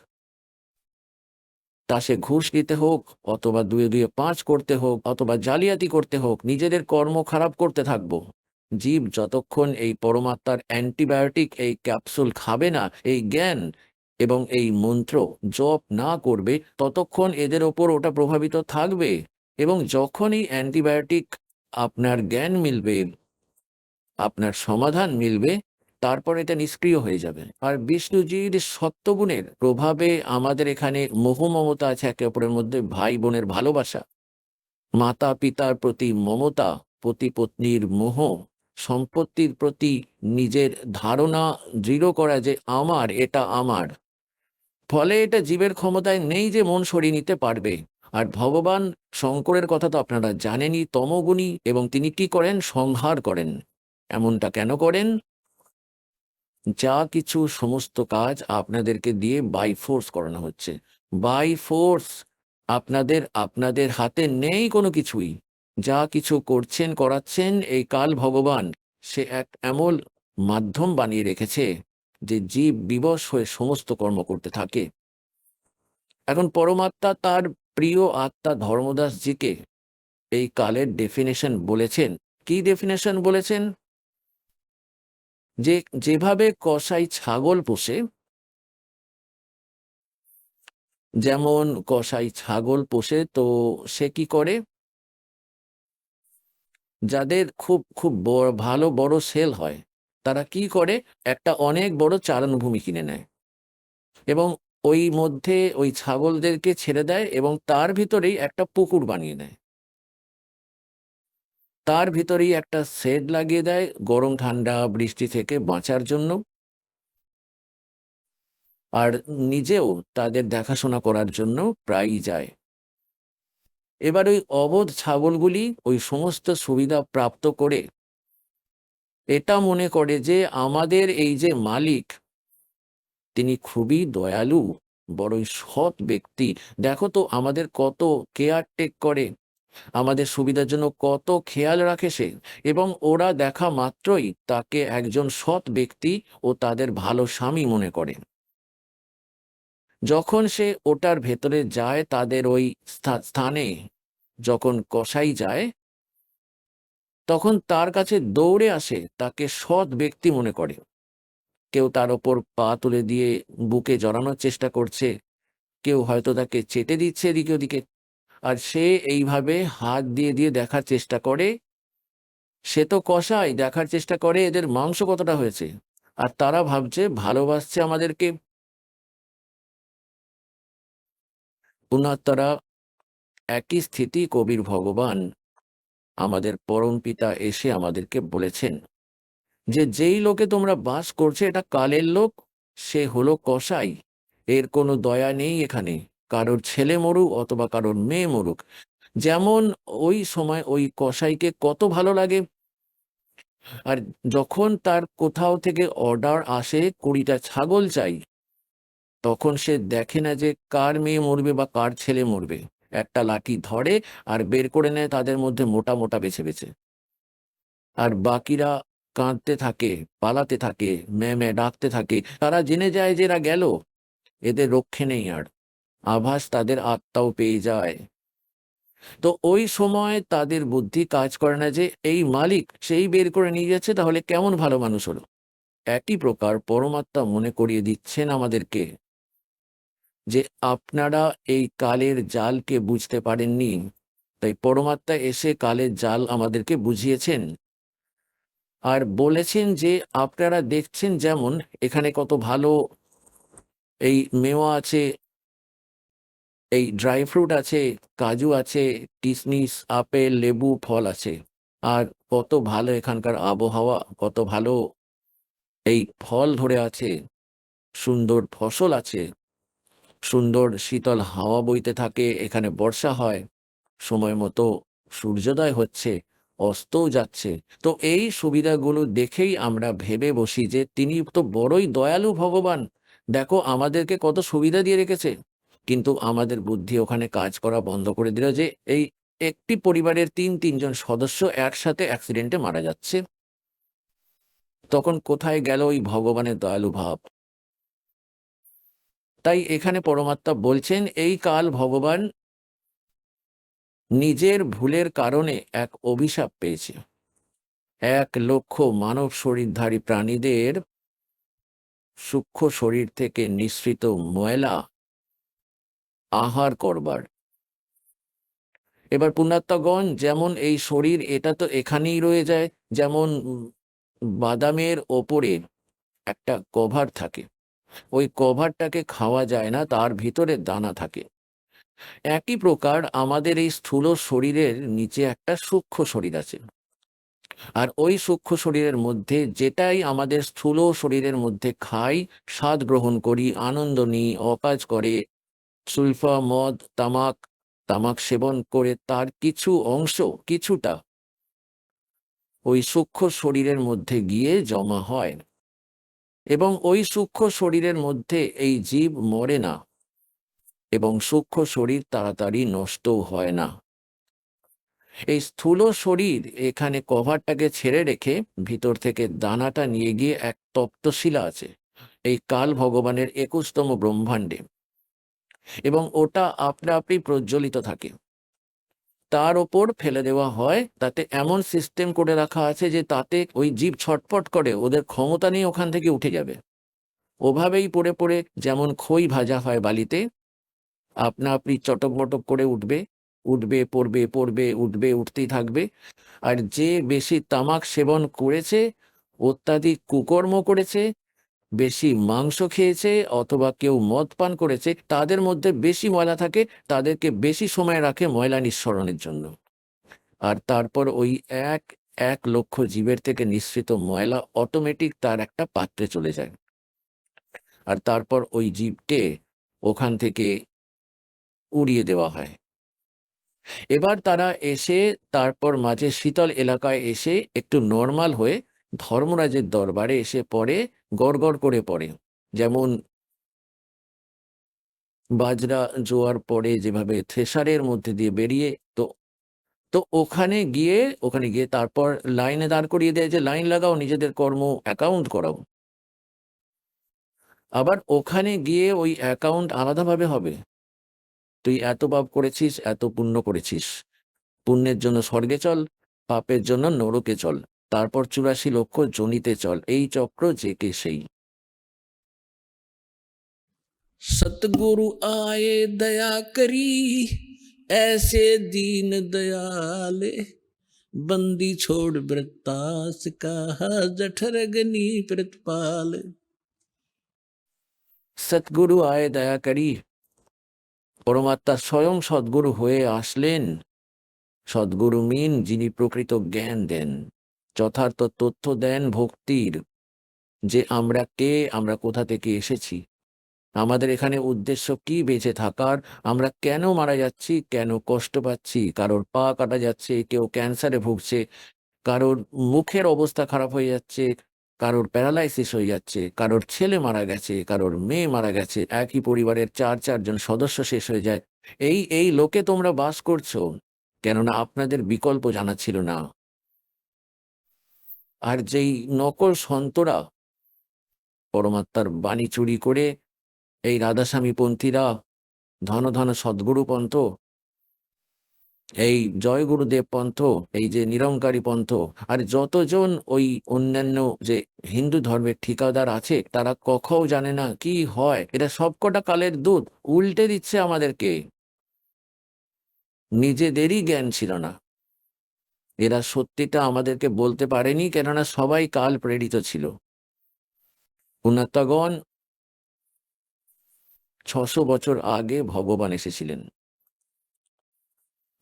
তা সে ঘুষ দিতে হোক, অথবা 2 2 5 করতে হোক, অথবা জালিয়াতি করতে হোক, নিজেদের কর্ম খারাপ করতে থাকবো। জীব যতক্ষণ এই পরমাত্মার অ্যান্টিবায়োটিক এই ক্যাপসুল খাবে না, এই জ্ঞান এবং এই মন্ত্র জপ না করবে, ততক্ষণ এদের ওপর ওটা প্রভাবিত থাকবে। এবং যখনই অ্যান্টিবায়োটিক আপনার জ্ঞান মিলবে, আপনার সমাধান মিলবে, তারপর এটা নিষ্ক্রিয় হয়ে যাবে। আর বিষ্ণুজির সত্যগুণের প্রভাবে আমাদের এখানে মোহ মমতা আছে একে অপরের মধ্যে, ভাই বোনের ভালোবাসা। মাতা পিতার প্রতি মমতা, পতি পত্নীর মোহ, সম্পত্তির প্রতি নিজের ধারণা দৃঢ় করা যে আমার, এটা আমার। ফলে এটা জীবের ক্ষমতায় নেই যে মন সরিয়ে নিতে পারবে। আর ভগবান শঙ্করের কথা তো আপনারা জানেনই, তমগুণী, এবং তিনি কি করেন? সংহার করেন। এমনটা কেন করেন? যা কিছু সমস্ত কাজ আপনাদেরকে দিয়ে বাই ফোর্স করানো হচ্ছে, বাই ফোর্স। আপনাদের হাতে নেই কোনো কিছুই। যা কিছু করছেন করাচ্ছেন এই কাল ভগবান, সে এক এমন মাধ্যম বানিয়ে রেখেছে যে জীব বিবশ হয়ে সমস্ত কর্ম করতে থাকে। এখন পরমাত্মা তার প্রিয় আত্মা ধর্মদাসজিকে এই কালের ডেফিনেশন বলেছেন। কি ডেফিনেশন বলেছেন? যে যেভাবে কসাই ছাগল পোষে, যেমন কসাই ছাগল পোষে, তো সে কি করে? যাদের খুব খুব ভালো বড় সেল হয়, তারা কি করে? একটা অনেক বড় চারণভূমি কিনে নেয় এবং ওই মধ্যে ওই ছাগলদেরকে ছেড়ে দেয় এবং তার ভিতরেই একটা পুকুর বানিয়ে নেয়। তার ভিতরেই একটা শেড লাগিয়ে দেয় গরম ঠান্ডা বৃষ্টি থেকে বাঁচার জন্য, আর নিজেও তাদের দেখাশোনা করার জন্য প্রায়ই যায়। এবার ওই অবোধ ছাগলগুলি ওই সমস্ত সুবিধা প্রাপ্ত করে এটা মনে করে যে আমাদের এই যে মালিক, তিনি খুবই দয়ালু, বড়ই সৎ ব্যক্তি। দেখো তো আমাদের কত কেয়ার টেক করে, আমাদের সুবিধার জন্য কত খেয়াল রাখে সে। এবং ওরা দেখা মাত্রই তাকে একজন সৎ ব্যক্তি ও তাদের ভালো স্বামী মনে করে। যখন সে ওটার ভেতরে যায়, তাদের ওই স্থানে যখন কসাই যায়, তখন তার কাছে দৌড়ে আসে, তাকে সৎ ব্যক্তি মনে করে। কেউ তার ওপর পা তুলে দিয়ে বুকে জড়ানোর চেষ্টা করছে, কেউ হয়তো তাকে চেটে দিচ্ছে এদিকে ওদিকে। আর সে এইভাবে হাত দিয়ে দিয়ে দেখার চেষ্টা করে, সে তো কসাই, দেখার চেষ্টা করে এদের মাংস কতটা হয়েছে। আর তারা ভাবছে ভালোবাসছে আমাদেরকে। পুনঃ একই স্থিতি কবির ভগবান আমাদের পরম পিতা এসে আমাদেরকে বলেছেন যে যেই লোকে তোমরা বাস করছে এটা কালের লোক, সে হলো কসাই। এর কোনো দয়া নেই এখানে, কারোর ছেলে মরুক অথবা কারোর মেয়ে মরুক। যেমন ওই সময় ওই কসাইকে কত ভালো লাগে। আর যখন তার কোথাও থেকে অর্ডার আসে 20টা ছাগল চাই, তখন সে দেখে না যে কার মেয়ে মরবে বা কার ছেলে মরবে। একটা লাঠি ধরে আর বের করে নেয় তাদের মধ্যে মোটা মোটা বেছে বেছে। আর বাকিরা কাঁদতে থাকে, পালাতে থাকে, ম্যামে ডাকতে থাকে। তারা জেনে যায় যে এরা গেল, এদের রক্ষে নেই আর। আভাস তাদের আত্মাও পেয়ে যায়। তো ওই সময় তাদের বুদ্ধি কাজ করে না যে এই মালিক সেই বের করে নিয়ে যাচ্ছে, তাহলে কেমন ভালো মানুষ হলো। একই প্রকার পরমাত্মা মনে করিয়ে দিচ্ছেন আমাদেরকে যে আপনারা এই কালের জালকে বুঝতে পারেননি, তাই পরমাত্মা এসে কালের জাল আমাদেরকে বুঝিয়েছেন। আর বলেছেন যে আপনারা দেখছেন যেমন এখানে কত ভালো এই মেওয়া আছে, এই ড্রাই ফ্রুট আছে, কাজু আছে, কিশমিশ, আপেল, লেবু, ফল আছে। আর কত ভালো এখানকার আবহাওয়া, কত ভালো এই ফল ধরে আছে, সুন্দর ফসল আছে, সুন্দর শীতল হাওয়া বইতে থাকে, এখানে বর্ষা হয়, সময় মতো সূর্যোদয় হচ্ছে, অস্তও যাচ্ছে। তো এই সুবিধাগুলো দেখেই আমরা ভেবে বসি যে তিনি তো বড়ই দয়ালু ভগবান, দেখো আমাদেরকে কত সুবিধা দিয়ে রেখেছে। কিন্তু আমাদের বুদ্ধি ওখানে কাজ করা বন্ধ করে দিল যে এই একটি পরিবারের তিনজন সদস্য একসাথে অ্যাক্সিডেন্টে মারা যাচ্ছে। তখন কোথায় গেল ওই ভগবানের দয়ালু ভাব? তাই এখানে পরমাত্মা বলছেন এই কাল ভগবান নিজের ভুলের কারণে এক অভিশাপ পেয়েছে। 1,00,000 মানব শরীরধারী প্রাণীদের সূক্ষ্ম শরীর থেকে নিঃসৃত ময়লা আহার করবার। এবার পুণ্যাত্মাগণ, যেমন এই শরীর এটা তো এখানেই রয়ে যায়, যেমন বাদামের ওপরে একটা কভার থাকে, ওই কভারটাকে খাওয়া যায় না, তার ভিতরে দানা থাকে। একই প্রকার আমাদের এই স্থূল শরীরের নিচে একটা সূক্ষ্ম শরীর আছে, আর ওই সূক্ষ্ম শরীরের মধ্যে যেটাই আমাদের স্থূল শরীরের মধ্যে খাই, স্বাদ গ্রহণ করি, আনন্দ নিই, অকাজ করে, সুলফা, মদ, তামাক, তামাক সেবন করে তার কিছু অংশ, কিছুটা ওই সূক্ষ্ম শরীরের মধ্যে গিয়ে জমা হয়, এবং ওই সূক্ষ্ম শরীরের মধ্যে এই জীব মরে না, এবং সূক্ষ্ম শরীর তাড়াতাড়ি নষ্টও হয় না। এই স্থূল শরীর এখানে কভারটাকে ছেড়ে রেখে ভিতর থেকে দানাটা নিয়ে গিয়ে এক তপ্তশিলা আছে এই কাল ভগবানের 21তম ব্রহ্মাণ্ডে, এবং ওটা আপনা আপনি প্রজ্বলিত থাকে। তার ওপর ফেলে দেওয়া হয়, তাতে এমন সিস্টেম করে রাখা আছে যে তাতে ওই জীব ছটফট করে, ওদের ক্ষমতা নিয়ে ওখান থেকে উঠে যাবে। ওভাবেই পড়ে পড়ে যেমন খই ভাজা হয় বালিতে, আপনা আপনি চটক বটক করে উঠবে, উঠবে, পড়বে, পড়বে, উঠবে, উঠতেই থাকবে। আর যে বেশি তামাক সেবন করেছে, অত্যাধিক কুকর্ম করেছে, বেশি মাংস খেয়েছে অথবা কেউ মদ পান করেছে, তাদের মধ্যে বেশি ময়লা থাকে, তাদেরকে বেশি সময় রাখে ময়লা নিঃসরণের জন্য। আর তারপর ওই এক 1,00,000 জীবের থেকে নিঃসৃত ময়লা অটোমেটিক তার একটা পাত্রে চলে যায়, আর তারপর ওই জীবকে ওখান থেকে উড়িয়ে দেওয়া হয়। এবার তারা এসে তারপর মাঝে শীতল এলাকায় এসে একটু নর্মাল হয়ে ধর্মরাজের দরবারে এসে পড়ে, গড়গড় করে পড়ে, যেমন বাজরা জোয়ার পড়ে যেভাবে থ্রেসারের মধ্যে দিয়ে বেরিয়ে। তো তো ওখানে গিয়ে তারপর লাইনে দাঁড় করিয়ে দেয় যে লাইন লাগাও, নিজেদের কর্ম অ্যাকাউন্ট করাও। আবার ওখানে গিয়ে ওই অ্যাকাউন্ট আলাদাভাবে হবে, তুই এত পাপ করেছিস, এত পুণ্য করেছিস, পুণ্যের জন্য স্বর্গে চল, পাপের জন্য নরকে চল, তারপর 84 লক্ষ জনিতে চল, এই চক্র যে কে সেই। सतगुरु आए दया करी ऐसे दीन दयाले बंदी छोड़ वृत्तास कहा जठरगनी प्रतिपाल। सतगुरु आए दया करी, পরমাত্মা স্বয়ং সদ্গুরু হয়ে আসলেন। সদ্গুরু মিন যিনি প্রকৃত জ্ঞান দেন, যথার্থ তথ্য দেন ভক্তির, যে আমরা কে, আমরা কোথা থেকে এসেছি, আমাদের এখানে উদ্দেশ্য কি বেঁচে থাকার, আমরা কেন মারা যাচ্ছি, কেন কষ্ট পাচ্ছি, কারোর পা কাটা যাচ্ছে, কেউ ক্যান্সারে ভুগছে, কারোর মুখের অবস্থা খারাপ হয়ে যাচ্ছে, কারোর প্যারালাইসিস হয়ে যাচ্ছে, কারোর ছেলে মারা গেছে, কারোর মেয়ে মারা গেছে, একই পরিবারের 4 জন সদস্য শেষ হয়ে যায়। এই লোকে তোমরা বাস করছো, কেননা আপনাদের বিকল্প জানা ছিল না। আর যেই নকল সন্তরা পরমাত্মার বাণী চুরি করে, এই রাধাস্বামী পন্থীরা, ধন ধন সদ্গুরু পন্থ, এই জয় গুরুদেব পন্থ, এই যে নিরঙ্কারী পন্থ, আর যতজন ওই অন্যান্য যে হিন্দু ধর্মের ঠিকাদার আছে, তারা কখনো জানে না কি হয়, এটা সবকটা কালের দূত, উল্টে দিচ্ছে আমাদেরকে। নিজেদেরই জ্ঞান ছিল না, এরা সত্যিটা আমাদেরকে বলতে পারেনি, কেননা সবাই কাল প্রেরিত ছিল। পুণ্যাত্মাগণ 600 বছর আগে ভগবান এসেছিলেন,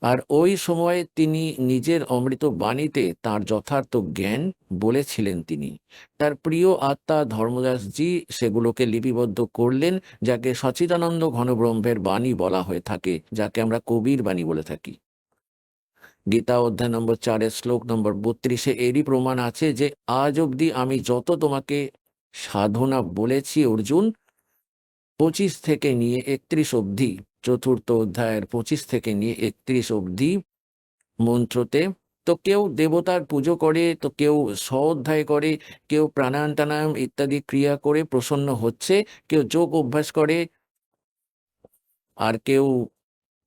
আর ওই সময়ে তিনি নিজের অমৃত বাণীতে তার যথার্থ জ্ঞান বলেছিলেন। তিনি তার প্রিয় আত্মা ধর্মদাসজি সেগুলোকে লিপিবদ্ধ করলেন, যাকে সচিদানন্দ ঘনব্রহ্মের বাণী বলা হয়ে থাকে, যাকে আমরা কবির বাণী বলে থাকি। গীতা অধ্যায় নম্বর 4 শ্লোক নম্বর 32 এরই প্রমাণ আছে যে আজ অবধি আমি যত তোমাকে সাধনা বলেছি অর্জুন, 25 থেকে নিয়ে 31 অবধি, চতুর্থ অধ্যায়ের 25 থেকে নিয়ে 31 অবধি মন্ত্রতে, তো কেউ দেবতার পুজো করে, তো কেউ স্ব-অধ্যায় করে, কেউ প্রাণায়াম টানায়াম ইত্যাদি ক্রিয়া করে প্রসন্ন হচ্ছে, কেউ যোগ অভ্যাস করে, আর কেউ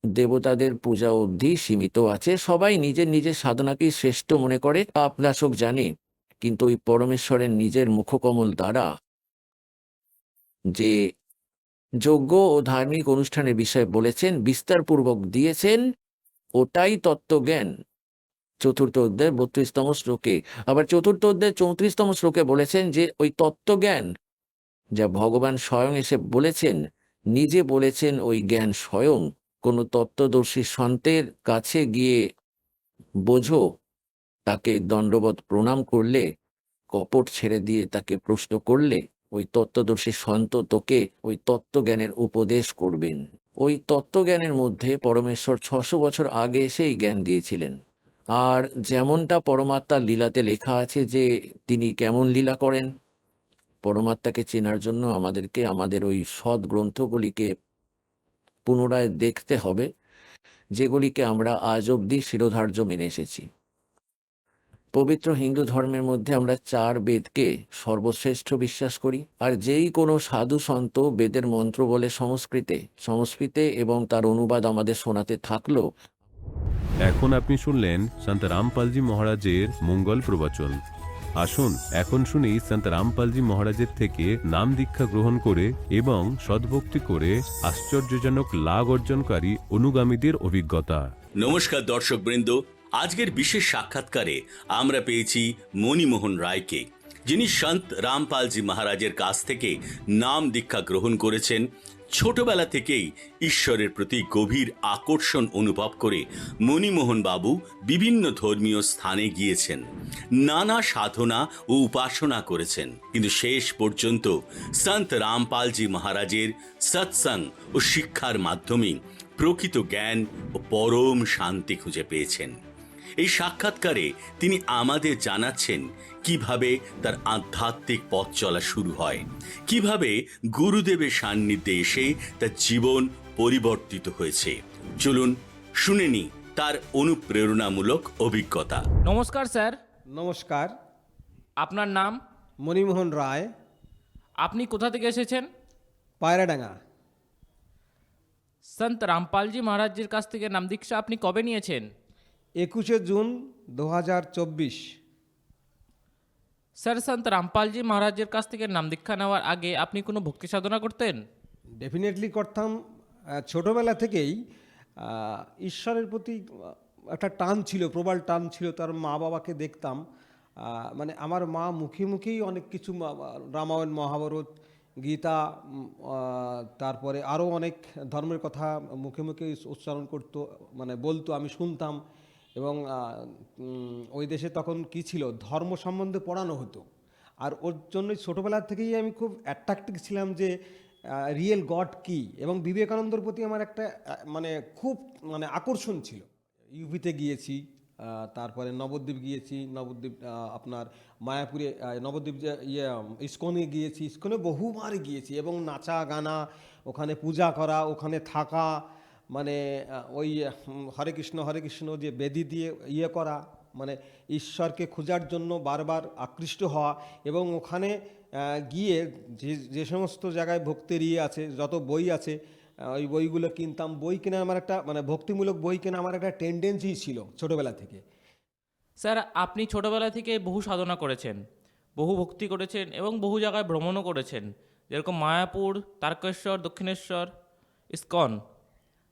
দেবতাদের পূজা অবধি সীমিত আছে। সবাই নিজের নিজের সাধনাকেই শ্রেষ্ঠ মনে করে, আপনাসক জানে। কিন্তু ওই পরমেশ্বরের নিজের মুখকমল দ্বারা যে যজ্ঞ ও ধার্মিক অনুষ্ঠানের বিষয়ে বলেছেন, বিস্তারপূর্বক দিয়েছেন, ওটাই তত্ত্বজ্ঞান। চতুর্থ অধ্যায় 32তম শ্লোকে, আবার চতুর্থ অধ্যায় 34তম শ্লোকে বলেছেন যে ওই তত্ত্বজ্ঞান যা ভগবান স্বয়ং এসে বলেছেন, নিজে বলেছেন, ওই জ্ঞান স্বয়ং কোনো তত্ত্বদর্শী সন্তের কাছে গিয়ে বোঝো, তাকে দণ্ডবত প্রণাম করলে, কপট ছেড়ে দিয়ে তাকে প্রশ্ন করলে, ওই তত্ত্বদর্শী সন্ত তোকে ওই তত্ত্বজ্ঞানের উপদেশ করবেন। ওই তত্ত্বজ্ঞানের মধ্যে পরমেশ্বর 600 বছর আগে এসেই জ্ঞান দিয়েছিলেন। আর যেমনটা পরমাত্মার লীলাতে লেখা আছে যে তিনি কেমন লীলা করেন, পরমাত্মাকে চেনার জন্য আমাদেরকে আমাদের ওই সৎ গ্রন্থগুলিকে পুনরায় দেখতে হবে, যেগুলিকে আমরা আজ অবধি শিরোধার্য মেনে এসেছি। পবিত্র হিন্দু ধর্মের মধ্যে আমরা 4 বেদকে সর্বশ্রেষ্ঠ বিশ্বাস করি। আর যেই কোনো সাধু সন্ত বেদের মন্ত্র বলে সংস্কৃতে এবং তার অনুবাদ আমাদের শোনাতে থাকলো। এখন আপনি শুনলেন সন্ত রামপালজি মহারাজের মঙ্গল প্রবচন। আসুন এখন শুনি সন্ত রামপালজি মহারাজের থেকে নাম দীক্ষা গ্রহণ করে এবং সদ্ভক্তি করে আশ্চর্যজনক লাভ অর্জনকারী অনুগামীদের অভিজ্ঞতা। নমস্কার দর্শকবৃন্দ, আজকের বিশেষ সাক্ষাৎকারে আমরা পেয়েছি মণিমোহন রায়কে, যিনি সন্ত রামপালজি মহারাজের কাছ থেকে নাম দীক্ষা গ্রহণ করেছেন। ছোটবেলা থেকেই ঈশ্বরের প্রতি গভীর আকর্ষণ অনুভব করে মণিমোহন বাবু বিভিন্ন ধর্মীয় স্থানে গিয়েছেন, নানা সাধনা ও উপাসনা করেছেন, কিন্তু শেষ পর্যন্ত সন্ত রামপালজি মহারাজের সৎসঙ্গ ও শিক্ষার মাধ্যমে প্রকৃত জ্ঞান ও পরম শান্তি খুঁজে পেয়েছেন। এই সাক্ষাৎকারে তিনি আমাদের জানাচ্ছেন কিভাবে তার আধ্যাত্মিক পথ চলা শুরু হয়, কিভাবে গুরুদেবের সান্নিধ্যে এসে তার জীবন পরিবর্তিত হয়েছে। চলুন শুনে নি তার অনুপ্রেরণামূলক অভিজ্ঞতা। নমস্কার স্যার। নমস্কার, আপনার নাম? মণিমোহন রায়, আপনি কোথা থেকে এসেছেন? পায়রাডাঙ্গা। সন্ত রামপালজি মহারাজের কাছ থেকে নাম দীক্ষা আপনি কবে নিয়েছেন? 21শে জুন 2024। স্যার, সন্ত রামপালজি মহারাজের কাছ থেকে নাম দীক্ষা নেওয়ার আগে আপনি কোনো ভক্তি সাধনা করতেন? ডেফিনেটলি করতাম। ছোটোবেলা থেকেই ঈশ্বরের প্রতি একটা টান ছিল, প্রবল টান ছিল। তার মা বাবাকে দেখতাম, মানে আমার মা মুখে মুখেই অনেক কিছু, রামায়ণ, মহাভারত, গীতা, তারপরে আরও অনেক ধর্মের কথা মুখে মুখে উচ্চারণ করতো, মানে বলতো, আমি শুনতাম। এবং ওই দেশে তখন কি ছিল, ধর্ম সম্বন্ধে পড়ানো হতো। আর ওর জন্যই ছোটোবেলা থেকেই আমি খুব অ্যাট্রাক্টিভ ছিলাম যে রিয়েল গড কি, এবং বিবেকানন্দর প্রতি আমার একটা খুব আকর্ষণ ছিল। ইউপিতে গিয়েছি, তারপরে নবদ্বীপ গিয়েছি, নবদ্বীপ আপনার মায়াপুরে, নবদ্বীপ যে ইস্কনে গিয়েছি, ইস্কনে বহুবার গিয়েছি। এবং নাচা গানা, ওখানে পূজা করা, ওখানে থাকা, ওই হরে কৃষ্ণ যে বেদি দিয়ে করা, ঈশ্বরকে খোঁজার জন্য বারবার আকৃষ্ট হওয়া। এবং ওখানে গিয়ে যে সমস্ত জায়গায় ভক্তির আছে, যত বই আছে, ওই বইগুলো কিনতাম। বই কেনা আমার একটা ভক্তিমূলক বই কেনা আমার একটা টেন্ডেন্সি ছিল ছোটোবেলা থেকে। স্যার, আপনি ছোটবেলা থেকে বহু সাধনা করেছেন, বহু ভক্তি করেছেন এবং বহু জায়গায় ভ্রমণও করেছেন, যেরকম মায়াপুর, তারকেশ্বর, দক্ষিণেশ্বর, ইস্কন।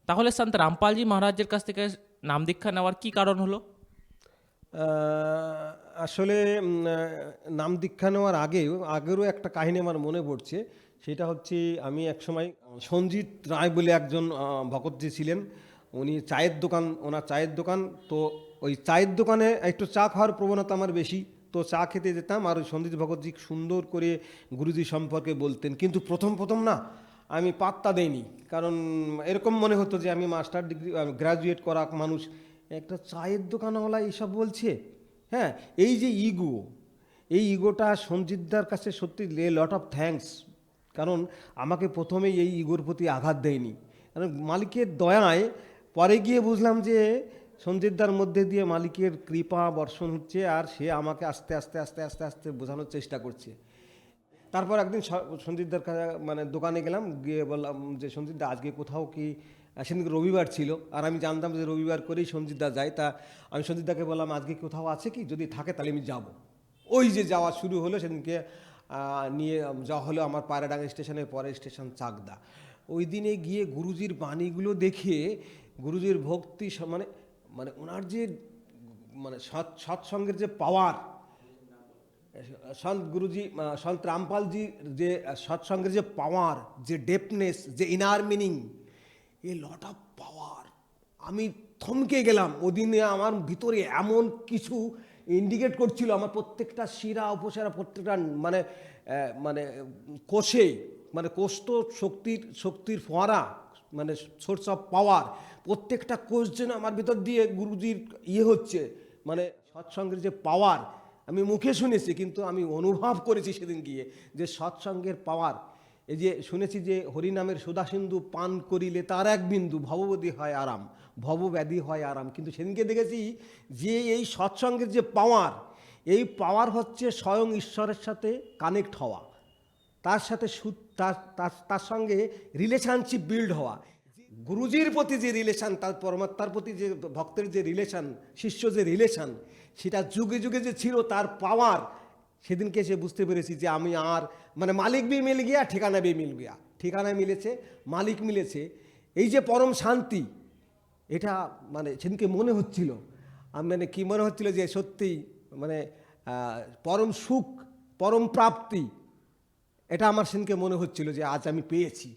তাহলে সন্ত রামপালজি মহারাজের কাছ থেকে নাম দীক্ষা নেওয়ার কী কারণ হলো? আসলে নাম দীক্ষা নেওয়ার আগেরও একটা কাহিনী আমার মনে পড়ছে। সেটা হচ্ছে, আমি একসময় সঞ্জিত রায় বলে একজন ভকতজি ছিলেন, উনি ওনার চায়ের দোকান। তো ওই চায়ের দোকানে একটু চা খাওয়ার প্রবণতা আমার বেশি, তো চা খেতে যেতাম। আর ওই সঞ্জিত ভগতজি সুন্দর করে গুরুজি সম্পর্কে বলতেন, কিন্তু প্রথম না আমি পাত্তা দেইনি, কারণ এরকম মনে হতো যে আমি মাস্টার ডিগ্রি গ্র্যাজুয়েট করা মানুষ, একটা চায়ের দোকানওয়ালা এইসব বলছে। হ্যাঁ, এই যে এই ইগোটা সঞ্জিতদার কাছে সত্যি লট অফ থ্যাঙ্কস, কারণ আমাকে প্রথমেই এই ইগোর প্রতি আঘাত দেয়নি। কারণ মালিকের দয়ায় পরে গিয়ে বুঝলাম যে সঞ্জিতদার মধ্যে দিয়ে মালিকের কৃপা বর্ষণ হচ্ছে, আর সে আমাকে আস্তে আস্তে আস্তে আস্তে আস্তে বোঝানোর চেষ্টা করছে। তারপর একদিন সঞ্জিতদার দোকানে গেলাম, গিয়ে বললাম যে সঞ্জিতদা আজকে কোথাও কি, সেদিনকে রবিবার ছিল, আর আমি জানতাম যে রবিবার করেই সঞ্জিতদা যায়। তা আমি সঞ্জিতদাকে বললাম আজকে কোথাও আছে কি, যদি থাকে তাহলে আমি যাব। ওই যে যাওয়া শুরু হলো, সেদিনকে নিয়ে যাওয়া হলো আমার পায়রাডাঙ্গা স্টেশনের পরে স্টেশন চাকদা। ওই দিনে গিয়ে গুরুজির বাণীগুলো দেখে, গুরুজির ভক্তি, ওনার যে সৎসঙ্গের যে পাওয়ার, সন্ত রামপালজির যে সৎসঙ্গের যে পাওয়ার, যে ডেপনেস, যে inner meaning, A lot of power, আমি থমকে গেলাম। ওদিনে আমার ভিতরে এমন কিছু ইন্ডিকেট করছিল, আমার প্রত্যেকটা শিরা উপশিরা প্রত্যেকটা মানে মানে কোষে, মানে কোষ তো শক্তির ফোয়ারা, মানে সোর্স অফ পাওয়ার, প্রত্যেকটা কোষ যেন আমার ভিতর দিয়ে গুরুজির হচ্ছে, মানে সৎসঙ্গের যে পাওয়ার আমি মুখে শুনেছি, কিন্তু আমি অনুভব করেছি সেদিন গিয়ে যে সৎসঙ্গের পাওয়ার। এই যে শুনেছি যে হরিনামের সুধাসিন্ধু পান করিলে তার এক বিন্দু ভবব্যাধি হয় আরাম, ভবব্যাধি হয় আরাম। কিন্তু সেদিনকে দেখেছি যে এই সৎসঙ্গের যে পাওয়ার, এই পাওয়ার হচ্ছে স্বয়ং ঈশ্বরের সাথে কানেক্ট হওয়া, তার সাথে তার সঙ্গে রিলেশনশিপ বিল্ড হওয়া, গুরুজির প্রতি যে রিলেশান, তার পরমাত্মার প্রতি যে ভক্তের যে রিলেশান, শিষ্য যে রিলেশান, সেটা যুগে যুগে যে ছিল তার পাওয়ার, সেদিনকে এসে বুঝতে পেরেছি যে আমি আর মানে মালিক বি মিল গিয়া ঠিকানা বি মিল গিয়া, ঠিকানায় মিলেছে, মালিক মিলেছে, এই যে পরম শান্তি, এটা মানে সেদিনকে মনে হচ্ছিল, মানে কি মনে হচ্ছিল যে সত্যিই মানে পরম সুখ, পরম প্রাপ্তি, এটা আমার সেদিনকে মনে হচ্ছিল যে আজ আমি পেয়েছি।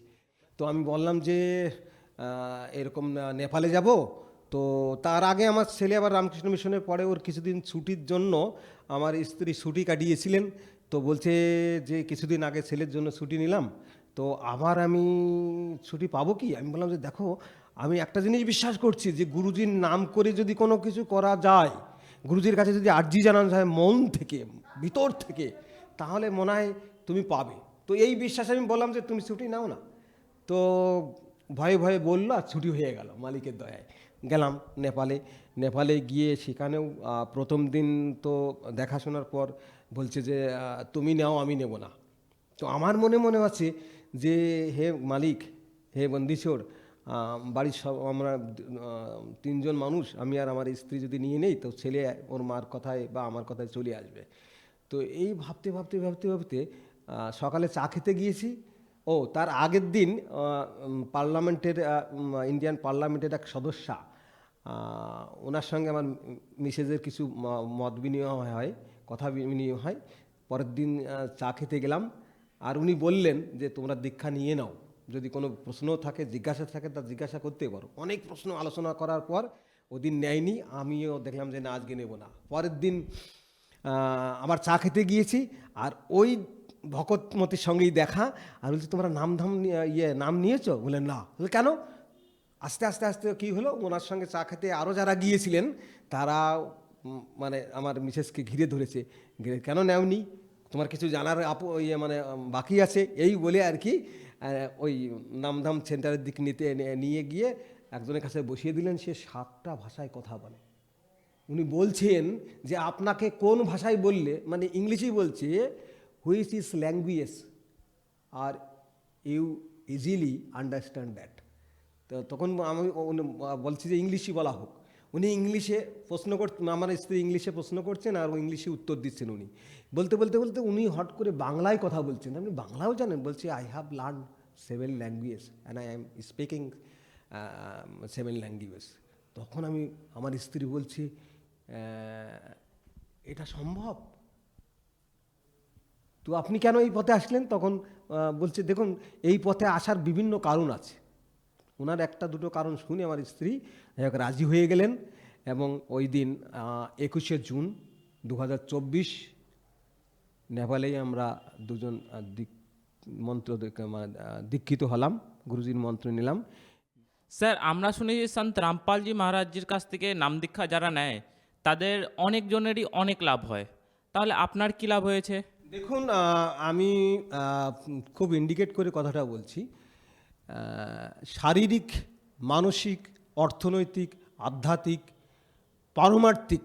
তো আমি বললাম যে এরকম নেপালে যাব। তো তার আগে আমার ছেলে আবার রামকৃষ্ণ মিশনের পরে ওর কিছুদিন ছুটির জন্য আমার স্ত্রী ছুটি কাটিয়েছিলেন। তো বলছে যে কিছুদিন আগে ছেলের জন্য ছুটি নিলাম, তো আবার আমি ছুটি পাবো কি? আমি বললাম যে দেখো, আমি একটা জিনিস বিশ্বাস করছি যে গুরুজির নাম করে যদি কোনো কিছু করা যায়, গুরুজির কাছে যদি আর্জি জানানো যায় মন থেকে, ভিতর থেকে, তাহলে মনে হয় তুমি পাবে। তো এই বিশ্বাসে আমি বললাম যে তুমি ছুটি নাও না। তো ভয়ে ভয়ে বললো, আর ছুটি হয়ে গেল মালিকের দয়ায়। গেলাম নেপালে গিয়ে সেখানেও প্রথম দিন তো দেখাশোনার পর বলছে যে তুমি নাও, আমি নেব না। তো আমার মনে মনে আছে যে হে মালিক, হে বন্দীশ্বর, বাড়ির সব আমরা 3 জন মানুষ, আমি আর আমার স্ত্রী যদি নিয়ে নেই তো ছেলে ওর মার কথায় বা আমার কথায় চলে আসবে। তো এই ভাবতে ভাবতে ভাবতে ভাবতে সকালে চা খেতে গিয়েছি। ও তার আগের দিন পার্লামেন্টের ইন্ডিয়ান পার্লামেন্টের এক সদস্যা, ওনার সঙ্গে আমার মিসেজের কিছু মত বিনিময় হয়, কথা বিনিময় হয়। পরের দিন চা খেতে গেলাম, আর উনি বললেন যে তোমরা দীক্ষা নিয়ে নাও, যদি কোনো প্রশ্ন থাকে, জিজ্ঞাসা থাকে, তা জিজ্ঞাসা করতে পারো। অনেক প্রশ্ন আলোচনা করার পর ওদিন নেয়নি, আমিও দেখলাম যে না, আজকে নেব না। পরের দিন আবার চা খেতে গিয়েছি, আর ওই ভকতমতির সঙ্গেই দেখা, আর বলছি তোমরা নাম নিয়েছো? বললেন না। বলে কেন? আস্তে আস্তে আস্তে কী হলো, ওনার সঙ্গে চা খেতে আরও যারা গিয়েছিলেন তারা মানে আমার মিসেসকে ঘিরে ধরেছে, কেন নেওনি, তোমার কিছু জানার মানে বাকি আছে, এই বলে আর কি ওই নামধাম সেন্টারের দিক নিয়ে গিয়ে একজনের কাছে বসিয়ে দিলেন। সে 7টা ভাষায় কথা বলে। উনি বলছেন যে আপনাকে কোন ভাষায় বললে, মানে ইংলিশেই বলছে, which is language are you easily understand that. তো তখন আমি বলছি যে ইংলিশই বলা হোক। উনি ইংলিশে প্রশ্ন আমার স্ত্রী ইংলিশে প্রশ্ন করছেন, আর ইংলিশে উত্তর দিচ্ছেন। উনি বলতে বলতে বলতে উনি হট করে বাংলায় কথা বলছেন। আপনি বাংলাও জানেন? বলছে I have learn 7 language and I am speaking 7 language. তখন আমি আমার স্ত্রী বলছি, এটা সম্ভব? তো আপনি কেন এই পথে আসলেন? তখন বলছে দেখুন, এই পথে আসার বিভিন্ন কারণ আছে। ওনার 1-2 কারণ শুনে আমার স্ত্রী রাজি হয়ে গেলেন, এবং ওই দিন 21শে জুন 2024 নেপালেই আমরা দুজন দীক্ষিত হলাম, গুরুজির মন্ত্র নিলাম। স্যার, আমরা শুনেছি সন্ত রামপালজি মহারাজজির কাছ থেকে নাম দীক্ষা যারা নেয় তাদের অনেকজনেরই অনেক লাভ হয়, তাহলে আপনার কী লাভ হয়েছে? দেখুন, আমি খুব ইন্ডিকেট করে কথাটা বলছি। শারীরিক, মানসিক, অর্থনৈতিক, আধ্যাত্মিক, পারমার্থিক,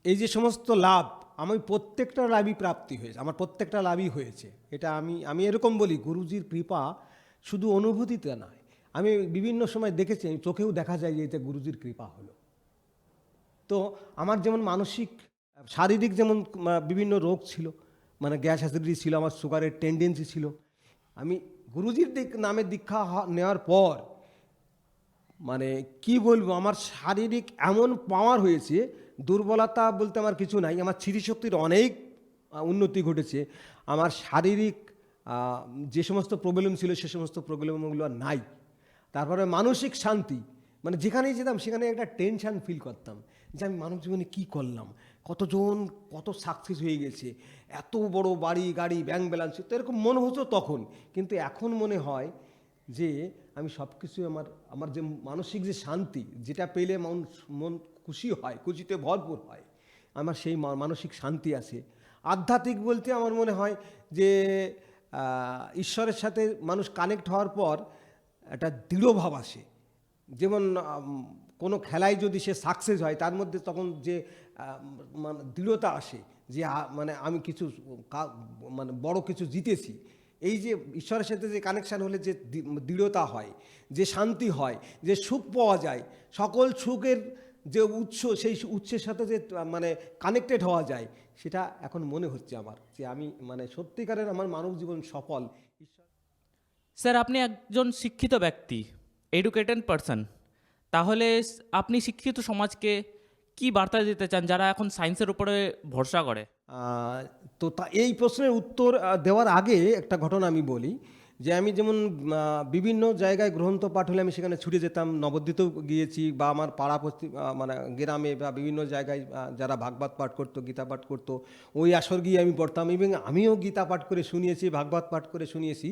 এই যে সমস্ত লাভ, আমি প্রত্যেকটা লাভই প্রাপ্তি হয়েছে, আমার প্রত্যেকটা লাভই হয়েছে। এটা আমি এরকম বলি, গুরুজির কৃপা শুধু অনুভূতিতে নয়, আমি বিভিন্ন সময় দেখেছি, চোখেও দেখা যায় যে এটা গুরুজির কৃপা হলো। তো আমার যেমন মানসিক, শারীরিক যেমন বিভিন্ন রোগ ছিল, মানে গ্যাস অ্যাসিডিটি ছিল, আমার সুগারের টেন্ডেন্সি ছিল। আমি গুরুজির নামে দীক্ষা নেওয়ার পর মানে কি বলবো, আমার শারীরিক এমন পাওয়ার হয়েছে, দুর্বলতা বলতে আমার কিছু নাই, আমার স্মৃতিশক্তির অনেক উন্নতি ঘটেছে। আমার শারীরিক যে সমস্ত প্রবলেম ছিল সে সমস্ত প্রবলেমগুলো আর নাই। তারপরে মানসিক শান্তি, মানে যেখানেই যেতাম সেখানে একটা টেনশন ফিল করতাম যে আমি মানব জীবনে কী করলাম, কতজন কত সাকসেস হয়ে গেছে, এত বড় বাড়ি গাড়ি ব্যাংক ব্যালেন্স, তো এরকম মনে হতো তখন। কিন্তু এখন মনে হয় যে আমি সব কিছু আমার যে মানসিক যে শান্তি, যেটা পেলে মন খুশি হয়, খুশিতে ভরপুর হয়, আমার সেই মানসিক শান্তি আছে। আধ্যাত্মিক বলতে আমার মনে হয় যে ঈশ্বরের সাথে মানুষ কানেক্ট হওয়ার পর একটা দৃঢ়ভাব আসে। যেমন কোনো খেলায় যদি সে সাকসেস হয়, তার মধ্যে তখন যে মানে দৃঢ়তা আসে যে মানে আমি কিছু মানে বড় কিছু জিতেছি। এই যে ঈশ্বরের সাথে যে কানেকশান হলে যে দৃঢ়তা হয়, যে শান্তি হয়, যে সুখ পাওয়া যায়, সকল সুখের যে উৎস, সেই উৎসের সাথে যে মানে কানেক্টেড হওয়া যায়, সেটা এখন মনে হচ্ছে আমার যে আমি মানে সত্যিকারের আমার মানব জীবন সফল। স্যার, আপনি একজন শিক্ষিত ব্যক্তি, এডুকেটেড পারসন, তাহলে আপনি শিক্ষিত সমাজকে কি বার্তা দিতে চান যারা এখন সায়েন্সের উপরে ভরসা করে? তো এই প্রশ্নের উত্তর দেওয়ার আগে একটা ঘটনা আমি বলি যে আমি যেমন বিভিন্ন জায়গায় গ্রন্থ পাঠ হলে আমি সেখানে ছুটে যেতাম, নবদ্বীপেও গিয়েছি, বা আমার পাড়া মানে গ্রামে বা বিভিন্ন জায়গায় যারা ভাগবত পাঠ করতো, গীতা পাঠ করতো, ওই আসর গিয়ে আমি পড়তাম, এবং আমিও গীতা পাঠ করে শুনিয়েছি, ভাগবত পাঠ করে শুনিয়েছি।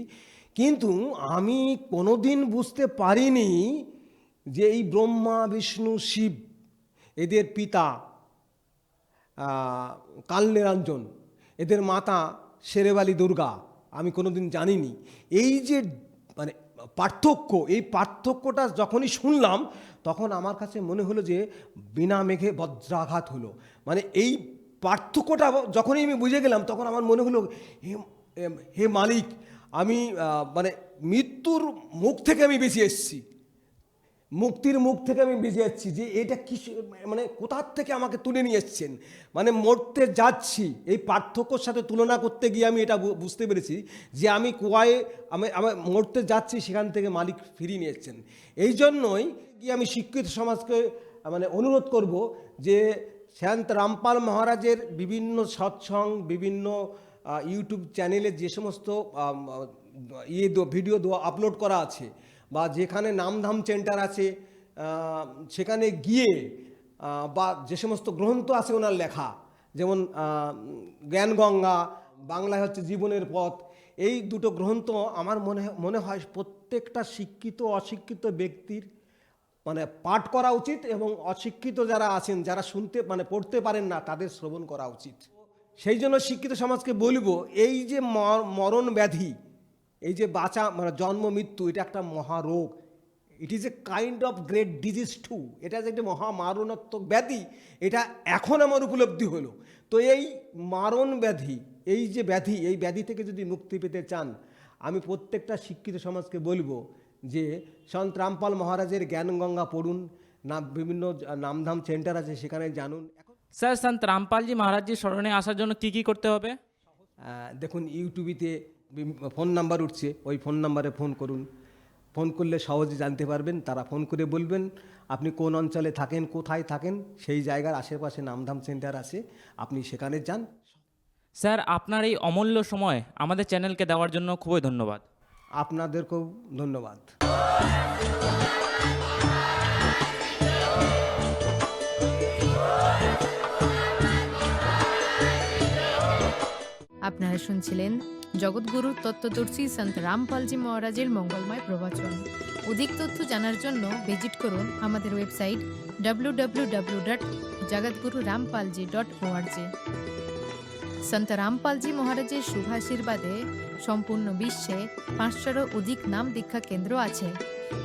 কিন্তু আমি কোনোদিন বুঝতে পারিনি যে এই ব্রহ্মা বিষ্ণু শিব, এদের পিতা কালনিরঞ্জন, এদের মাতা শেরেবালী দুর্গা, আমি কোনোদিন জানিনি। এই যে মানে পার্থক্য, এই পার্থক্যটা যখনই শুনলাম তখন আমার কাছে মনে হলো যে বিনা মেঘে বজ্রাঘাত হলো। মানে এই পার্থক্যটা যখনই আমি বুঝে গেলাম তখন আমার মনে হলো হে মালিক, আমি মানে মৃত্যুর মুখ থেকে আমি বেঁচে এসেছি, মুক্তির মুখ থেকে আমি বেঁচে যাচ্ছি, যে এটা কি মানে কোথার থেকে আমাকে তুলে নিয়ে এসছেন, মানে মরতে যাচ্ছি। এই পার্থক্যর সাথে তুলনা করতে গিয়ে আমি এটা বুঝতে পেরেছি যে আমি কুয়ায় আমি মরতে যাচ্ছি, সেখান থেকে মালিক ফিরিয়ে নিয়ে এসছেন। এই জন্যই গিয়ে আমি শিক্ষিত সমাজকে মানে অনুরোধ করব যে সন্ত রামপাল মহারাজের বিভিন্ন সৎসঙ্গ, বিভিন্ন ইউটিউব চ্যানেলে যে সমস্ত ভিডিও আপলোড করা আছে, বা যেখানে নামধাম সেন্টার আছে সেখানে গিয়ে, বা যে সমস্ত গ্রন্থ আছে ওনার লেখা, যেমন জ্ঞানগঙ্গা, বাংলায় হচ্ছে জীবনের পথ, এই দুটো গ্রন্থ আমার মনে হয় প্রত্যেকটা শিক্ষিত অশিক্ষিত ব্যক্তির মানে পাঠ করা উচিত, এবং অশিক্ষিত যারা আছেন, যারা মানে পড়তে পারেন না, তাদের শ্রবণ করা উচিত। সেই জন্য শিক্ষিত সমাজকে বলবো, এই যে মরণ ব্যাধি, এই যে বাঁচা মানে জন্ম মৃত্যু, এটা একটা মহারোগ, it is a kind of great disease too, এটা যে একটা মহামারণাত্মক ব্যাধি, এটা এখন আমার উপলব্ধি হলো। তো এই মারণ ব্যাধি, এই যে ব্যাধি, এই ব্যাধি থেকে যদি মুক্তি পেতে চান, আমি প্রত্যেকটা শিক্ষিত সমাজকে বলবো যে সন্ত রামপাল মহারাজের জ্ঞানগঙ্গা পড়ুন, না বিভিন্ন নামধাম সেন্টার আছে সেখানে জানুন। স্যার, সন্ত রামপালজি মহারাজজির স্মরণে আসার জন্য কি কি করতে হবে? দেখুন, ইউটিউবেতে ফোন নাম্বার উঠছে, ওই ফোন নাম্বারে ফোন করুন, ফোন করলে সহজে জানতে পারবেন। তারা ফোন করে বলবেন আপনি কোন অঞ্চলে থাকেন, কোথায় থাকেন, সেই জায়গার আশেপাশে নামধাম সেন্টার আছে, আপনি সেখানে যান। স্যার, আপনার এই অমূল্য সময় আমাদের চ্যানেলকে দেওয়ার জন্য খুবই ধন্যবাদ। আপনাদেরকেও ধন্যবাদ। আপনারা শুনছিলেন জগৎগুরু তত্ত্বদর্শী সন্ত রামপালজি মহারাজের মঙ্গলময় প্রবচন। অধিক তথ্য জানার জন্য ভিজিট করুন আমাদের ওয়েবসাইট www.jagatgururampalji.org। সন্ত রামপালজি মহারাজের শুভাশীর্বাদে সম্পূর্ণ বিশ্বে 500-এরও অধিক নাম দীক্ষা কেন্দ্র আছে,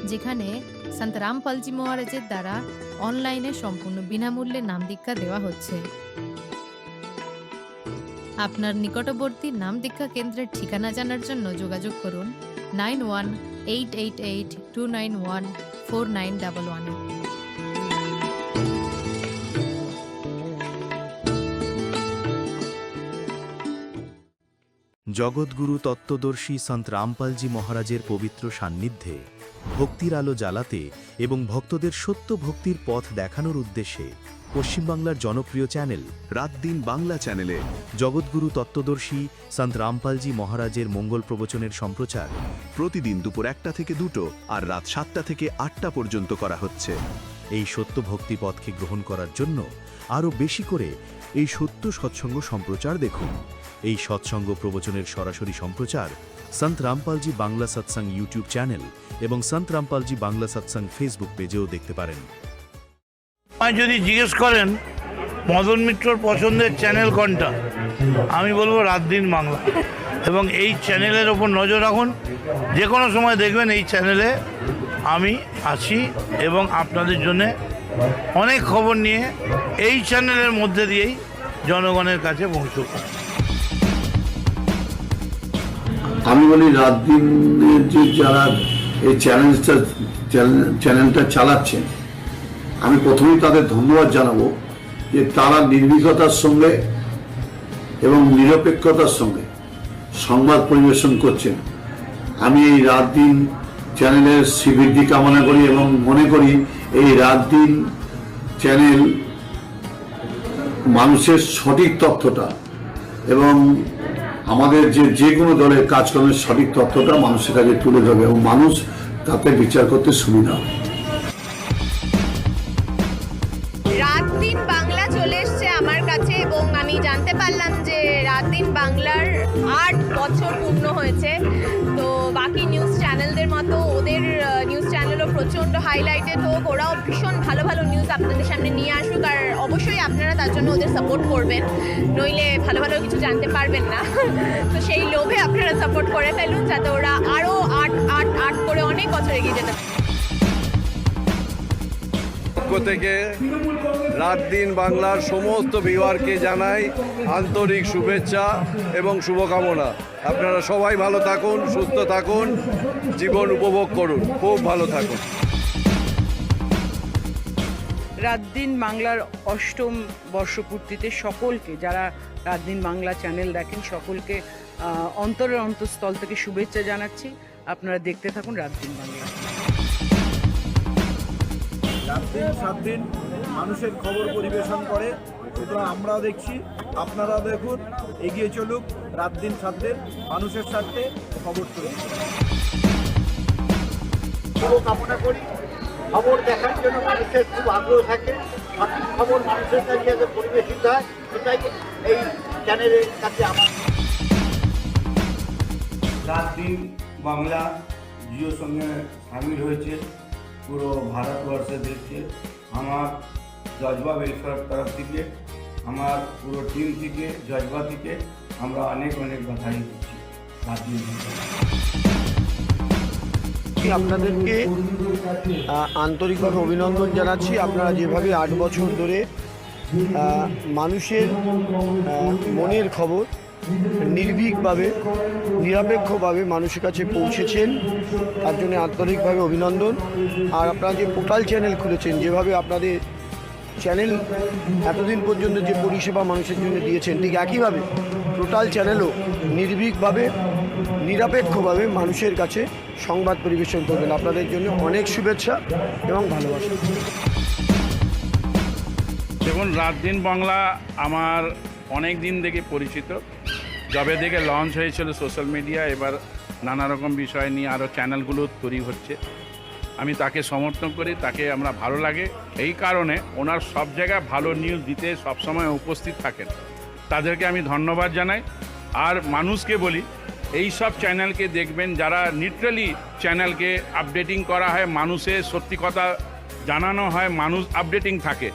যেখানে সন্ত রামপালজি মহারাজের দ্বারা অনলাইনে সম্পূর্ণ বিনামূল্যে নাম দীক্ষা দেওয়া হচ্ছে। আপনার নিকটবর্তী নাম দীক্ষা কেন্দ্রের ঠিকানা জানার জন্য যোগাযোগ করুন 9188291491। জগৎগুরু তত্ত্বদর্শী সন্ত রামপালজি মহারাজের পবিত্র সান্নিধ্যে ভক্তির আলো জ্বালাতে এবং ভক্তদের সত্য ভক্তির পথ দেখানোর উদ্দেশ্যে পশ্চিমবাংলার জনপ্রিয় চ্যানেল রাত দিন বাংলা চ্যানেলে জগৎগুরু তত্ত্বদর্শী সন্ত রামপালজি মহারাজের মঙ্গল প্রবচনের সম্প্রচার প্রতিদিন দুপুর 1টা থেকে 2টো আর রাত 7টা থেকে 8টা পর্যন্ত করা হচ্ছে। এই সত্য ভক্তি পথকে গ্রহণ করার জন্য আরও বেশি করে এই সত্য সৎসঙ্গ সম্প্রচার দেখুন। এই সৎসঙ্গ প্রবচনের সরাসরি সম্প্রচার সন্ত রামপালজি বাংলা সৎসঙ্গ ইউটিউব চ্যানেল এবং সন্ত রামপালজি বাংলা সৎসঙ্গ ফেসবুক পেজেও দেখতে পারেন। আমায় যদি জিজ্ঞেস করেন মদন মিত্রর পছন্দের চ্যানেল কোনটা, আমি বলবো রাত দিন বাংলা। এবং এই চ্যানেলের ওপর নজর রাখুন, যে কোনো সময় দেখবেন এই চ্যানেলে আমি আছি এবং আপনাদের জন্য অনেক খবর নিয়ে এই চ্যানেলের মধ্যে দিয়েই জনগণের কাছে পৌঁছব। আমি বলি রাত দিনের যে যারা এই চ্যানেলটা চালাচ্ছেন, আমি প্রথমেই তাদের ধন্যবাদ জানাবো যে তারা নির্ভীকতার সঙ্গে এবং নিরপেক্ষতার সঙ্গে সংবাদ পরিবেশন করছেন। আমি এই রাত দিন চ্যানেলের শ্রীবৃদ্ধি কামনা করি এবং মনে করি এই রাত দিন চ্যানেল মানুষের সঠিক তথ্যটা এবং আমাদের যে কোনো দলের কাজকর্মের সঠিক তথ্যটা মানুষের কাছে তুলে ধরবে এবং মানুষ তাতে বিচার করতে সুবিধা হবে। রাত দিন বাংলা চলে এসছে আমার কাছে এবং আমি জানতে পারলাম যে রাত দিন বাংলার 8 বছর পূর্ণ হয়েছে। তো বাকি নিউজ চ্যানেলদের মতো ওদের নিউজ চ্যানেলও প্রচণ্ড হাইলাইটেড হোক, ওরাও ভীষণ ভালো ভালো নিউজ আপনাদের সামনে নিয়ে আসুক, আর অবশ্যই আপনারা তার জন্য ওদের সাপোর্ট করবেন, নইলে ভালো ভালো কিছু জানতে পারবেন না। তো সেই লোভে আপনারা সাপোর্ট করে ফেলুন যাতে ওরা আরও 8 করে অনেক বছর এগিয়ে যেতে পারে। থেকে রাত দিন বাংলার সমস্ত ভিউয়ারকে জানাই আন্তরিক শুভেচ্ছা এবং শুভকামনা। আপনারা সবাই ভালো থাকুন, সুস্থ থাকুন, জীবন উপভোগ করুন, খুব ভালো থাকুন। রাত দিন বাংলার 8ম বর্ষপূর্তিতে সকলকে, যারা রাত দিন বাংলা চ্যানেল দেখেন, সকলকে অন্তরের অন্তঃস্থল থেকে শুভেচ্ছা জানাচ্ছি। আপনারা দেখতে থাকুন রাত দিন বাংলা। রাত দিন 7 দিন মানুষের খবর পরিবেশন করে, সুতরাং আমরাও দেখছি, আপনারাও দেখুন, এগিয়ে চলুক রাত দিন 7 দিন মানুষের স্বার্থে খবর তুলে। কামনা করি খবর দেখার জন্য মানুষের খুব আগ্রহ থাকে, সঠিক খবর মানুষের কাছে যাতে পরিবেশিত হয়, সেটাই এই চ্যানেলের কাছে আমার। রাত দিন বাংলা জিওর সঙ্গে সামিল হয়েছে, পুরো ভারতবর্ষে দেখছে। আমার জজবা ওয়েলফেয়ার তরফ থেকে, আমার পুরো টিম থেকে, জজবা থেকে আমরা অনেক বাধাই দিচ্ছি রাত দিন। আপনাদেরকে আন্তরিকভাবে অভিনন্দন জানাচ্ছি। আপনারা যেভাবে 8 বছর ধরে মানুষের মনের খবর নির্ভীকভাবে, নিরপেক্ষভাবে মানুষের কাছে পৌঁছেছেন, তার জন্য আন্তরিকভাবে অভিনন্দন। আর আপনারা যে পোর্টাল চ্যানেল খুলেছেন, যেভাবে আপনাদের চ্যানেল এতদিন পর্যন্ত যে পরিষেবা মানুষের জন্য দিয়েছেন, ঠিক একইভাবে টোটাল চ্যানেলও নির্ভীকভাবে, নিরপেক্ষভাবে মানুষের কাছে সংবাদ পরিবেশন করবেন। আপনাদের জন্য অনেক শুভেচ্ছা এবং ভালোবাসা। দেখুন, রাত দিন বাংলা আমার অনেক দিন থেকে পরিচিত। যবে থেকে লঞ্চ হয়েছিল সোশ্যাল মিডিয়া, এবার নানা রকম বিষয় নিয়ে আরও চ্যানেলগুলো তৈরি হচ্ছে। আমি তাকে সমর্থন করি, তাকে আমরা ভালো লাগে এই কারণে ওনার সব জায়গায় ভালো নিউজ দিতে সবসময় উপস্থিত থাকেন, তাদেরকে আমি ধন্যবাদ জানাই। আর মানুষকে বলি, এই সব চ্যানেলকে দেখবেন যারা নিউট্রালি চ্যানেলকে আপডেটিং করা হয়, মানুষের সত্যি কথা জানানো হয়, মানুষ আপডেটিং থাকে,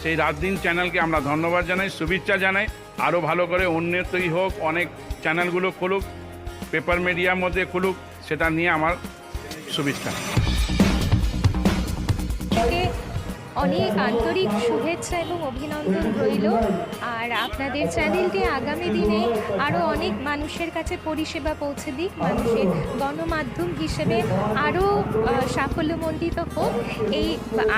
সেই রাত দিন চ্যানেলকে আমরা ধন্যবাদ জানাই, শুভেচ্ছা জানাই। আরও ভালো করে উন্নতই হোক, অনেক চ্যানেলগুলো খুলুক, পেপার মিডিয়ার মধ্যে খুলুক, সেটা নিয়ে আমার শুভেচ্ছা। অনেক আন্তরিক শুভেচ্ছা এবং অভিনন্দন রইল। আর আপনাদের চ্যানেলটি আগামী দিনে আরও অনেক মানুষের কাছে পরিষেবা পৌঁছে দিক, মানুষের গণমাধ্যম হিসেবে আরও সাফল্যমণ্ডিত হোক, এই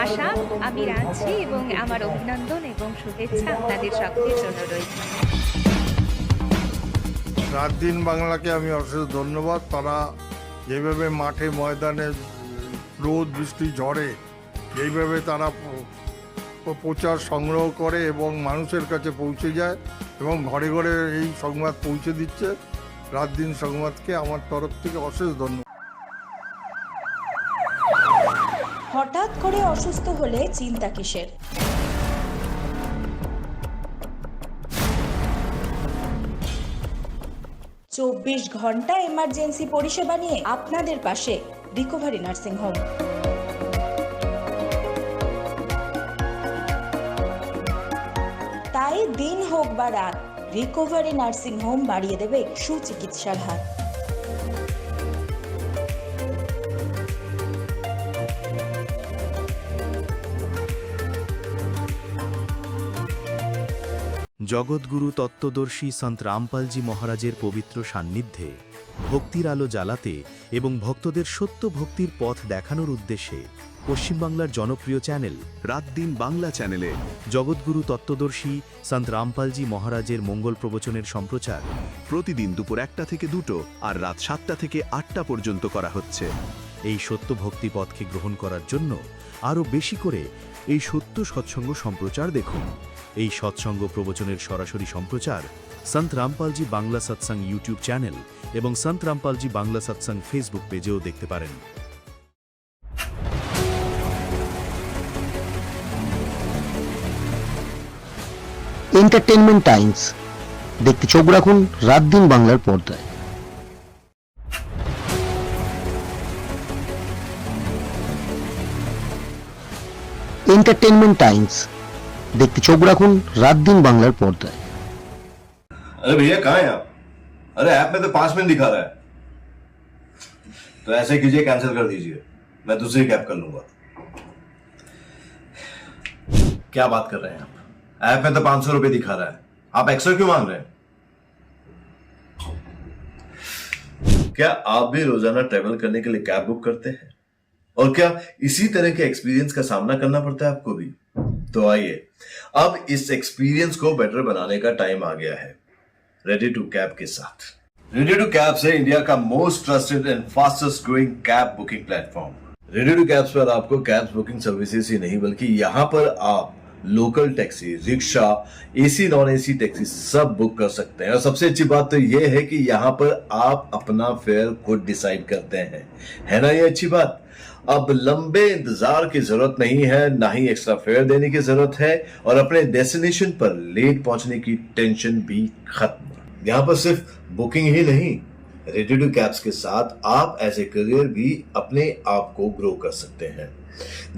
আশা আমি রাখছি এবং আমার অভিনন্দন এবং শুভেচ্ছা আপনাদের সকলের জন্য রইল। রাত দিন বাংলাকে আমি অশেষ ধন্যবাদ। তারা যেভাবে মাঠে ময়দানে রোদ বৃষ্টি ঝড়ে এইভাবে তারা প্রচার সংগ্রহ করে এবং মানুষের কাছে পৌঁছে যায় এবং ঘরে ঘরে এই সংবাদ পৌঁছে দিচ্ছে। রাত দিন সংবাদকে আমার তরফ থেকে অশেষ ধন্যবাদ। হঠাৎ করে অসুস্থ হলে চিন্তা কিসের? চব্বিশ ঘন্টা এমার্জেন্সি পরিষেবা নিয়ে আপনাদের পাশে রিকভারি নার্সিং হোম। তাই দিন হোক বা রাত, রিকভারি নার্সিং হোম বাড়িয়ে দেবে সুচিকিৎসার হাত। জগৎগুরু তত্ত্বদর্শী সন্ত রামপালজি মহারাজের পবিত্র সান্নিধ্যে ভক্তির আলো জ্বালাতে এবং ভক্তদের সত্য ভক্তির পথ দেখানোর উদ্দেশ্যে পশ্চিমবাংলার জনপ্রিয় চ্যানেল রাত দিন বাংলা চ্যানেলে জগৎগুরু তত্ত্বদর্শী সন্ত রামপালজি মহারাজের মঙ্গল প্রবচনের সম্প্রচার প্রতিদিন দুপুর 1টা থেকে 2টো আর রাত 7টা থেকে 8টা পর্যন্ত করা হচ্ছে। এই সত্য ভক্তি পথকে গ্রহণ করার জন্য আরও বেশি করে এই সত্য সৎসঙ্গ সম্প্রচার দেখুন। এই সৎসঙ্গ প্রবচনের সরাসরি সম্প্রচার সন্ত রামপালজি বাংলা সৎসঙ্গ ইউটিউব চ্যানেল এবং সন্ত রামপালজি বাংলা সৎসঙ্গ ফেসবুক পেজেও দেখতে পারেন। এন্টারটেনমেন্ট টাইমস দেখতে চোখ রাখুন রাত দিন বাংলার পর্দায়। एंटरटेनमेंट टाइम्स देखते चोख राखुन रात दिन बांग्लार पर्दाय। अरे भैया कहाँ हैं आप? अरे ऐप में तो 5 मिनट दिखा रहा है। तो ऐसे कीजिए, कैंसिल कर दीजिए, मैं दूसरी कैब कर लूंगा। क्या बात कर रहे हैं आप? ऐप में तो 500 रुपए दिखा रहा है, आप एक्स्ट्रा क्यों मांग रहे हैं? क्या आप भी रोजाना ट्रेवल करने के लिए कैब बुक करते हैं? और क्या इसी तरह के एक्सपीरियंस का सामना करना पड़ता है आपको भी? तो आइए, अब इस एक्सपीरियंस को बेटर बनाने का टाइम आ गया है रेडी टू कैब के साथ। रेडी टू कैब से इंडिया का most trusted and fastest growing cab booking platform. Ready to cabs पर आपको कैब बुकिंग सर्विसेज ही नहीं बल्कि यहाँ पर आप local taxi, rickshaw, AC non AC taxi सब बुक कर सकते हैं। और सबसे अच्छी बात तो यह है कि यहाँ पर आप अपना फेयर खुद डिसाइड करते हैं, है ना ये अच्छी बात। अब लंबे इंतजार की जरूरत नहीं है, ना ही एक्स्ट्रा फेयर देने की जरूरत है, और अपने डेस्टिनेशन पर लेट पहुंचने की टेंशन भी खत्म। यहाँ पर सिर्फ बुकिंग ही नहीं, रेडी टू कैब्स के साथ आप एज ए करियर भी अपने आप को ग्रो कर सकते हैं,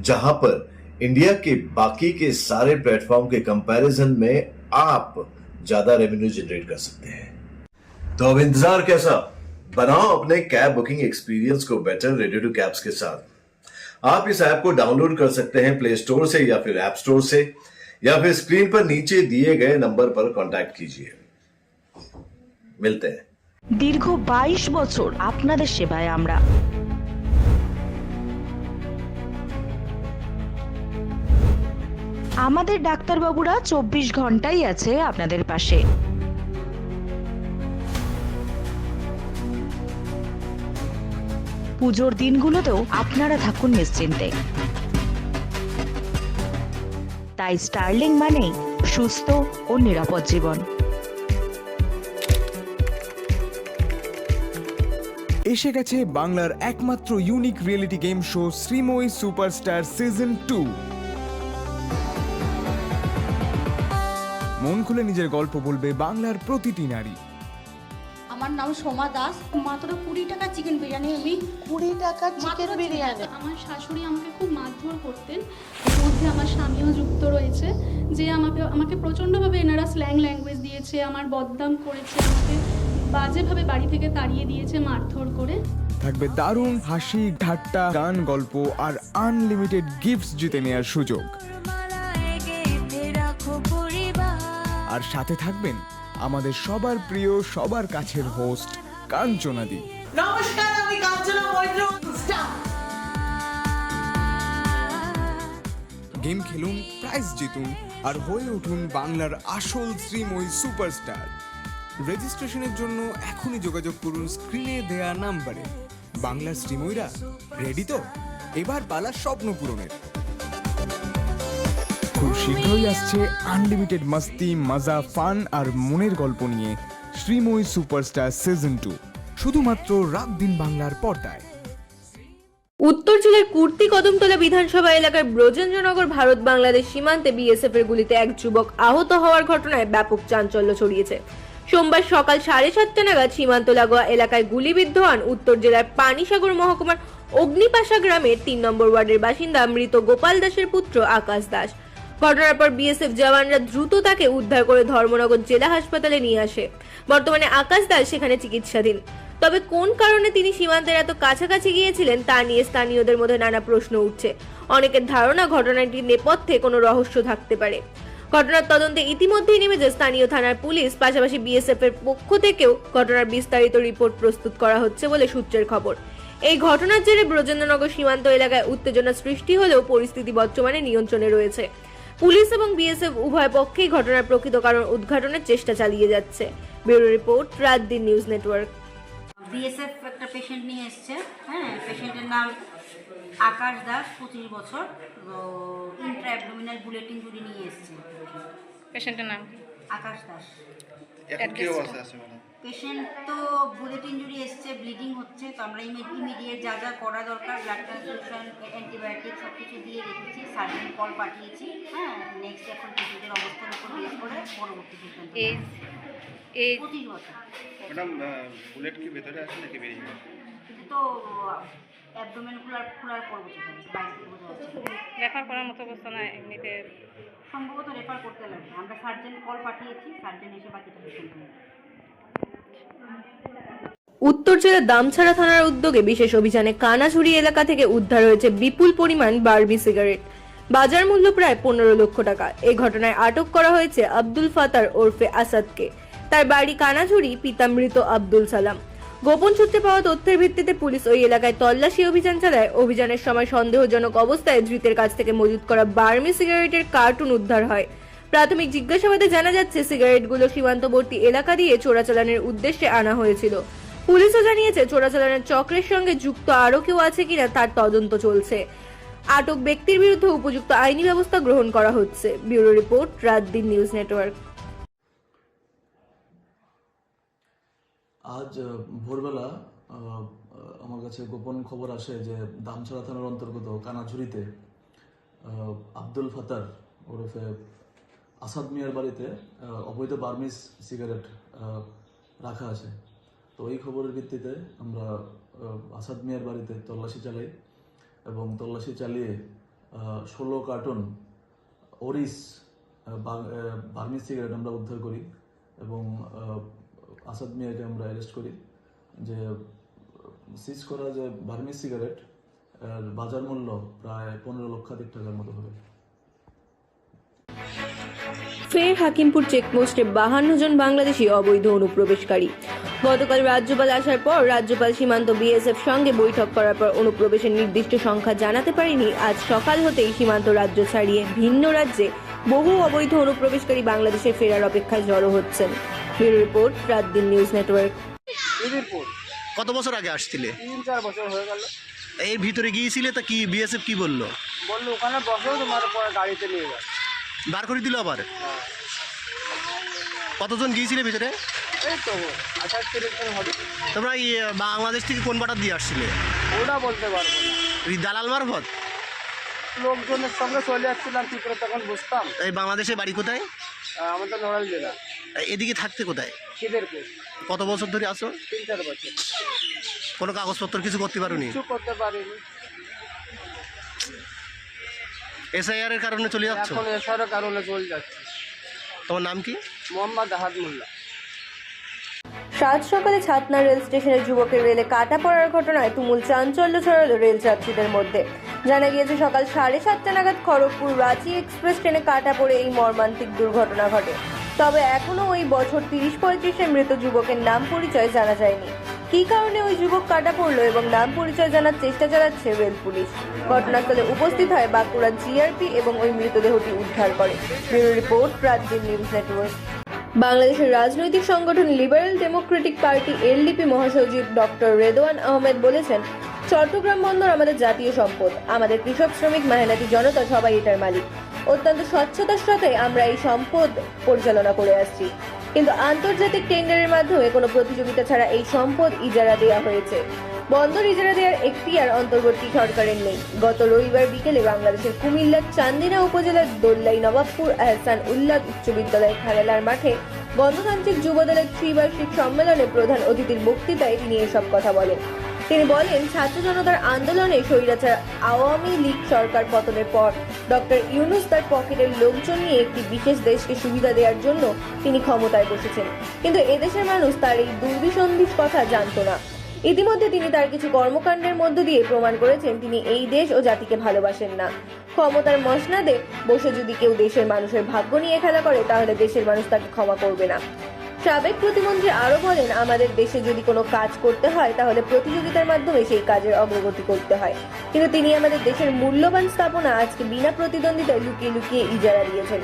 जहां पर इंडिया के बाकी के सारे प्लेटफॉर्म के कंपैरिजन में आप ज्यादा रेवेन्यू जनरेट कर सकते हैं। तो अब इंतजार कैसा? बनाओ अपने कैब बुकिंग एक्सपीरियंस को बेटर रेडी टू कैब्स के साथ। आप इस ऐप को डाउनलोड कर सकते हैं प्ले स्टोर से या फिर ऐप स्टोर से, या फिर स्क्रीन पर नीचे दिए गए नंबर पर कांटेक्ट कीजिए। मिलते हैं। दीर्घ 22 বছর আপনাদের সেবায় আমরা। আমাদের ডাক্তারবাবুরা 24 ঘন্টাই আছে আপনাদের পাশে। পুজোর দিনগুলোতেও আপনারা থাকুন নিশ্চিন্তে। তাই স্টারলিং মানেই সুস্থ ও নিরাপদ জীবন। এসে গেছে বাংলার একমাত্র unique reality game show Sreemoyee superstar season 2। মন খুলে নিজের গল্প বলবে বাংলার প্রতিটি নারী। আমার নাম সোমা দাস। মাত্র 20 টাকা চিকেন বিরিয়ানি, আমি 20 টাকা চিকেন বিরিয়ানি। আমার শাশুড়ি আমাকে খুব মারধর করতেন, এর মধ্যে আমার স্বামীও যুক্ত রয়েছে, যে আমাকে প্রচণ্ডভাবে এনারা স্ল্যাং ল্যাঙ্গুয়েজ দিয়েছে, আমার বদনাম করেছে, আমাকে বাজেভাবে বাড়ি থেকে তাড়িয়ে দিয়েছে মারধর করে। থাকবে দারুণ হাসি, ঠাট্টা, গান, গল্প আর আনলিমিটেড গিফটস জিতে নেওয়ার সুযোগ। আর সাথে থাকবেন আমাদের সবার প্রিয়, সবার কাছের হোস্ট কাঞ্চনাদি। নমস্কার, আমি কাঞ্চনা মৈত্র। গেম খেলুন, প্রাইজ জিতুন আর হয়ে উঠুন বাংলার আসল শ্রীময়ী সুপারস্টার। রেজিস্ট্রেশনের জন্য এখনই যোগাযোগ করুন স্ক্রিনে দেয়া নাম্বারে। বাংলার শ্রীময়ীরা রেডি তো? এবার পালা স্বপ্ন পূরণের। খুব শীঘ্রই আসছে আনলিমিটেড মস্তি, মজা, ফান আর মনের গল্প নিয়ে শ্রীময়ী সুপারস্টার সিজন 2, শুধুমাত্র রাত দিন বাংলার পর্দায়। উত্তর জেলার কুর্তি কদমতলা বিধানসভা এলাকার ব্রজেন্দ্রনগর ভারত বাংলাদেশ সীমান্তে বিএসএফ এর গুলিতে এক যুবক আহত হওয়ার ঘটনায় ব্যাপক চাঞ্চল্য ছড়িয়েছে। সোমবার সকাল 7:30 নাগাদ সীমান্ত লাগোয়া এলাকায় গুলিবিদ্ধ হন উত্তর জেলার পানিসাগর মহকুমার অগ্নিপাশা গ্রামের 3 নম্বর ওয়ার্ডের বাসিন্দা মৃত গোপাল দাসের পুত্র আকাশ দাস। ঘটনার পর বিএসএফ জওয়ানরা দ্রুত তাকে উদ্ধার করে ধর্মনগর জেলা হাসপাতালে নিয়ে আসে। বর্তমানে আকাশ দাস সেখানে চিকিৎসাধীন। তবে কোন কারণে তিনি সীমান্তের এত কাছাকাছি গিয়েছিলেন তা নিয়ে স্থানীয়দের মধ্যে নানা প্রশ্ন উঠছে। অনেকের ধারণা ঘটনাটির নেপথ্যে কোনো রহস্য থাকতে পারে। ঘটনার তদন্তে ইতিমধ্যেই নেমেছে স্থানীয় থানার পুলিশ, পাশাপাশি বিএসএফ এর পক্ষ থেকেও ঘটনার বিস্তারিত রিপোর্ট প্রস্তুত করা হচ্ছে বলে সূত্রের খবর। এই ঘটনার জেরে ব্রজেন্দ্রনগর সীমান্ত এলাকায় উত্তেজনা সৃষ্টি হলেও পরিস্থিতি বর্তমানে নিয়ন্ত্রণে রয়েছে। পুলিশ এবং বিএসএফ উভয় পক্ষেই ঘটনার প্রকৃত কারণ উদ্ঘাটনের চেষ্টা চালিয়ে যাচ্ছে। ব্যুরো রিপোর্ট, রাত দিন নিউজ নেটওয়ার্ক। বিএসএফ একটা পেশেন্ট নিয়ে এসছে, হ্যাঁ, পেশেন্টের নাম আকাশ দাস, 25 বছর, ইন্ট্রা অ্যাবডোমিনাল বুলেট ইনজুরি নিয়ে এসছে। পেশেন্টের নাম আকাশ দাস। অ্যাড্রেস পেশেন্ট তো বুলেট ইনজুরি এসছে, ব্লিডিং হচ্ছে, তো আমরা ইমিডিয়েট যা যা করা দরকার, ব্লাড ট্রান্সফিউশন, অ্যান্টিবায়োটিক সব কিছু দিয়ে রেখেছি, সার্জন কল পাঠিয়েছি। হ্যাঁ, নেক্সট এখন পেশেন্টের অবস্থার উপর বেস করে পরবর্তী সিদ্ধান্ত। এই 25 বছর। ম্যাডাম, বুলেট কি ভেতরে আছে নাকি বেরিয়ে গেছে? কিন্তু তো অ্যাবডোমেন খোলার পরবর্তী বাইরে বোঝা যাচ্ছে। রেফার করার মতো অবস্থা না, এমনিতে সম্ভবত রেফার করতে লাগবে। আমরা সার্জন কল পাঠিয়েছি, সার্জন এসে বাকিটা পেশেন্ট নিয়ে। উত্তর জেলার দামছড়া থানার উদ্যোগে বিশেষ অভিযানে কানাঝুরি এলাকা থেকে উদ্ধার হয়েছে বিপুল পরিমাণ বারবি সিগারেট। বাজার মূল্য প্রায় 15 লক্ষ টাকা। এই ঘটনায় আটক করা হয়েছে আব্দুল ফাতার ওরফে আসাদকে। তার বাড়ি কানাঝুরি, পিতা মৃত আব্দুল সালাম। গোপন সূত্রে পাওয়া তথ্যের ভিত্তিতে পুলিশ ওই এলাকায় তল্লাশি অভিযান চালায়। অভিযানের সময় সন্দেহজনক অবস্থায় ধৃতের কাছ থেকে মজুত করা বার্মি সিগারেটের কার্টুন উদ্ধার হয়। প্রাথমিক জিজ্ঞাসাবাদে জানা যাচ্ছে সিগারেটগুলো সীমান্তবর্তী এলাকা দিয়ে চোরাচালানের উদ্দেশ্যে আনা হয়েছিল। পুলিশও জানিয়েছে চোরাচালানের চক্রের সঙ্গে যুক্ত আরও কেউ আছে কিনা তার তদন্ত চলছে। আটক ব্যক্তির বিরুদ্ধে উপযুক্ত আইনি ব্যবস্থা গ্রহণ করা হচ্ছে। ব্যুরো রিপোর্ট, রাত দিন নিউজ নেটওয়ার্ক। আজ ভোরবেলা আমার কাছে গোপন খবর আসে যে দামছড়া থানার অন্তর্গত কানাঝুরিতে আব্দুল ফাতার ওরফে আসাদ মিয়ার বাড়িতে অবৈধ বার্মিস সিগারেট রাখা আছে। তো এই খবরের ভিত্তিতে আমরা আসাদ মিয়ার বাড়িতে তল্লাশি চালাই এবং তল্লাশি চালিয়ে 16 কার্টন ওরিস বার্মিস সিগারেট আমরা উদ্ধার করি এবং আসাদ মিয়াকে আমরা অ্যারেস্ট করি। যে সিজ করা যে বার্মিস সিগারেট বাজার মূল্য প্রায় 15 লক্ষাধিক টাকার মতো হবে। ফের হাকিমপুর চেকপোস্টে 52 জন বাংলাদেশি অবৈধ অনুপ্রবেশকারী। গতকাল রাজ্যপাল আসার পর রাজ্যপাল সীমান্ত বিএসএফ সঙ্গে বৈঠক করার পর অনুপ্রবেশের নির্দিষ্ট সংখ্যা জানাতে পারেনি। আজ সকাল হতেই সীমান্ত রাজ্য ছাড়িয়ে ভিন্ন রাজ্যে বহু অবৈধ অনুপ্রবেশকারী বাংলাদেশে ফেরার অপেক্ষায় জড়ো হচ্ছেন। ব্যুরো রিপোর্ট, রাত দিন নিউজ নেটওয়ার্ক। কত বছর আগে আসছিলে? 3-4 বছর হয়ে গেল। এর ভিতরে গিয়েছিলে তা কি বিএসএফ কি বললো? বললো ওখানে বসো, তোমার পরে গাড়িতে নিয়ে যাও। বার করে দিল আবার? কতজন গিয়েছিলে ভিতরে? এই তো 28-30 জন হবে। তোমরা বাংলাদেশ থেকে কোন বাটার দিয়ে আসছিলে? ওটা বলতে পারবো না। দালাল মারফত? লোকজনের সঙ্গে চলে আসছিলাম, কি করে তখন বুঝতাম। এই বাংলাদেশের বাড়ি কোথায়? আমাদের নড়াইল জেলা। এদিকে থাকতে কোথায়? খিদেরপুর। কত বছর ধরে আসো? 3-4 বছর। কোনো কাগজপত্র কিছু করতে পারোনি? কিছু করতে পারিনি। এসআইআর এর কারণে চলে যাচ্ছ? এখন এসআইআর এর কারণে চলে যাচ্ছে। তোমার নাম কি? মোহাম্মদ আহাদ মোল্লা। সাত সকালে ছাতনা রেল স্টেশনের যুবকের রেলে কাটা পড়ার ঘটনায় তুমুল চাঞ্চল্য ছড়ালো রেল যাত্রীদের মধ্যে। জানা গিয়েছে সকাল 7:30 নাগাদ খড়গপুর রাঁচি এক্সপ্রেস ট্রেনে কাটা পড়ে এই মর্মান্তিক দুর্ঘটনা ঘটে। তবে এখনো ওই বছর 30-35 মৃত যুবকের নাম পরিচয় জানা যায়নি। কী কারণে ওই যুবক কাটা পড়লো এবং নাম পরিচয় জানার চেষ্টা চালাচ্ছে রেল পুলিশ। ঘটনাস্থলে উপস্থিত হয় বাঁকুড়া জিআরপি এবং ওই মৃতদেহটি উদ্ধার করে। ব্যুরো রিপোর্ট, রাত দিন নিউজ নেটওয়ার্ক। বাংলাদেশের রাজনৈতিক সংগঠন লিবারেল ডেমোক্রেটিক পার্টি এলডিপি মহাসচিব ডক্টর রেদওয়ান আহমেদ বলেছেন, চট্টগ্রাম বন্দর আমাদের জাতীয় সম্পদ, আমাদের কৃষক শ্রমিক মেহনতি জনতা সবাই এটার মালিক। অত্যন্ত স্বচ্ছতার সাথে আমরা এই সম্পদ পরিচালনা করে আসছি, কিন্তু আন্তর্জাতিক টেন্ডারের মাধ্যমে কোনো প্রতিযোগিতা ছাড়া এই সম্পদ ইজারা দেওয়া হয়েছে। বন্দর ইজারা দেওয়ার এখতিয়ার অন্তর্বর্তী সরকারের নেই। গত রবিবার বিকেলে বাংলাদেশের কুমিল্লার চান্দিনা উপজেলার দোল্লাই নবাবপুর আহসান উল্লাহ উচ্চ বিদ্যালয়ের খেলার মাঠে গণতান্ত্রিক যুবদলের ত্রিবার্ষিক সম্মেলনে প্রধান অতিথির বক্তৃতায় তিনি এসব কথা বলেন। তিনি বলেন, ছাত্র জনতার আন্দোলনে স্বৈরাচার আওয়ামী লীগ সরকার পতনের পর ডক্টর ইউনূস তার পকেটের লোকজন নিয়ে একটি বিশেষ দেশকে সুবিধা দেওয়ার জন্য তিনি ক্ষমতায় বসেছেন, কিন্তু এদেশের মানুষ তার এই দুর্বিসন্ধির কথা জানত না। ইতিমধ্যে তিনি তার কিছু কর্মকাণ্ডের মধ্য দিয়ে প্রমাণ করেছেন তিনি এই দেশ ও জাতিকে ভালোবাসেন না। ক্ষমতার মসনাদে বসে যদি কেউ দেশের মানুষের ভাগ্য নিয়ে খেলা করে, তাহলে দেশের মানুষ তাকে ক্ষমা করবে না। সাবেক প্রতিমন্ত্রী আরো বলেন, আমাদের দেশে যদি কোনো কাজ করতে হয় তাহলে প্রতিযোগিতার মাধ্যমে সেই কাজের অগ্রগতি করতে হয়, কিন্তু তিনি আমাদের দেশের মূল্যবান স্থাপনা আজকে বিনা প্রতিদ্বন্দ্বিতায় লুকিয়ে লুকিয়ে ইজারা দিয়েছেন।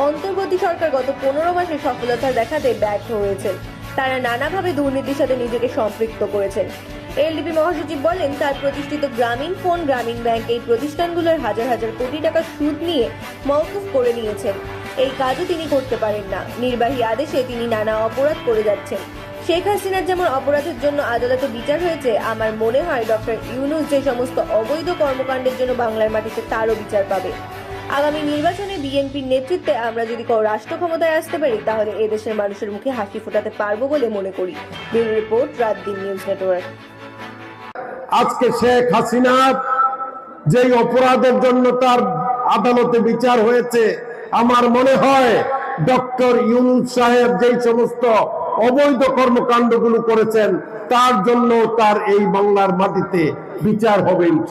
অন্তর্বর্তী সরকার গত 15 মাসে সফলতা দেখাতে ব্যর্থ হয়েছেন। তারা নানাভাবে দুর্নীতির সাথে নিজেকে সম্পৃক্ত করেছেন। এলডিপি মহাসচিব বলেন, তার প্রতিষ্ঠিত গ্রামীণ ফোন, গ্রামীণ ব্যাংক এই প্রতিষ্ঠানগুলোর হাজার হাজার কোটি টাকা সুদ নিয়ে মওকুফ করে নিয়েছেন। এই কাজও তিনি করতে পারেন না। নির্বাহী আদেশে তিনি নানা অপরাধ করে যাচ্ছেন। শেখ হাসিনার যেমন অপরাধের জন্য আদালতে বিচার হয়েছে, আমার মনে হয় ডক্টর ইউনূস যে সমস্ত অবৈধ কর্মকাণ্ডের জন্য বাংলার মাটিতে তারও বিচার পাবে। আগামী নির্বাচনে বিএনপির নেতৃত্বে আমরা যদি রাষ্ট্র ক্ষমতায় আসতে পারি, তাহলে এদেশের মানুষের মুখে হাসি ফোটাতে পারবো বলে মনে করি। ব্যুরো রিপোর্ট, রাত দিন নিউজ নেটওয়ার্ক। আজকে শেখ হাসিনা যেই অপরাধের জন্য তার আদালতে বিচার হয়েছে, আমার মনে হয় ডক্টর ইউনূস সাহেব যেই সমস্ত অবৈধ কর্মকাণ্ডগুলো করেছেন, তার জন্য তার এই বাংলার মাটিতে বিচার হবে।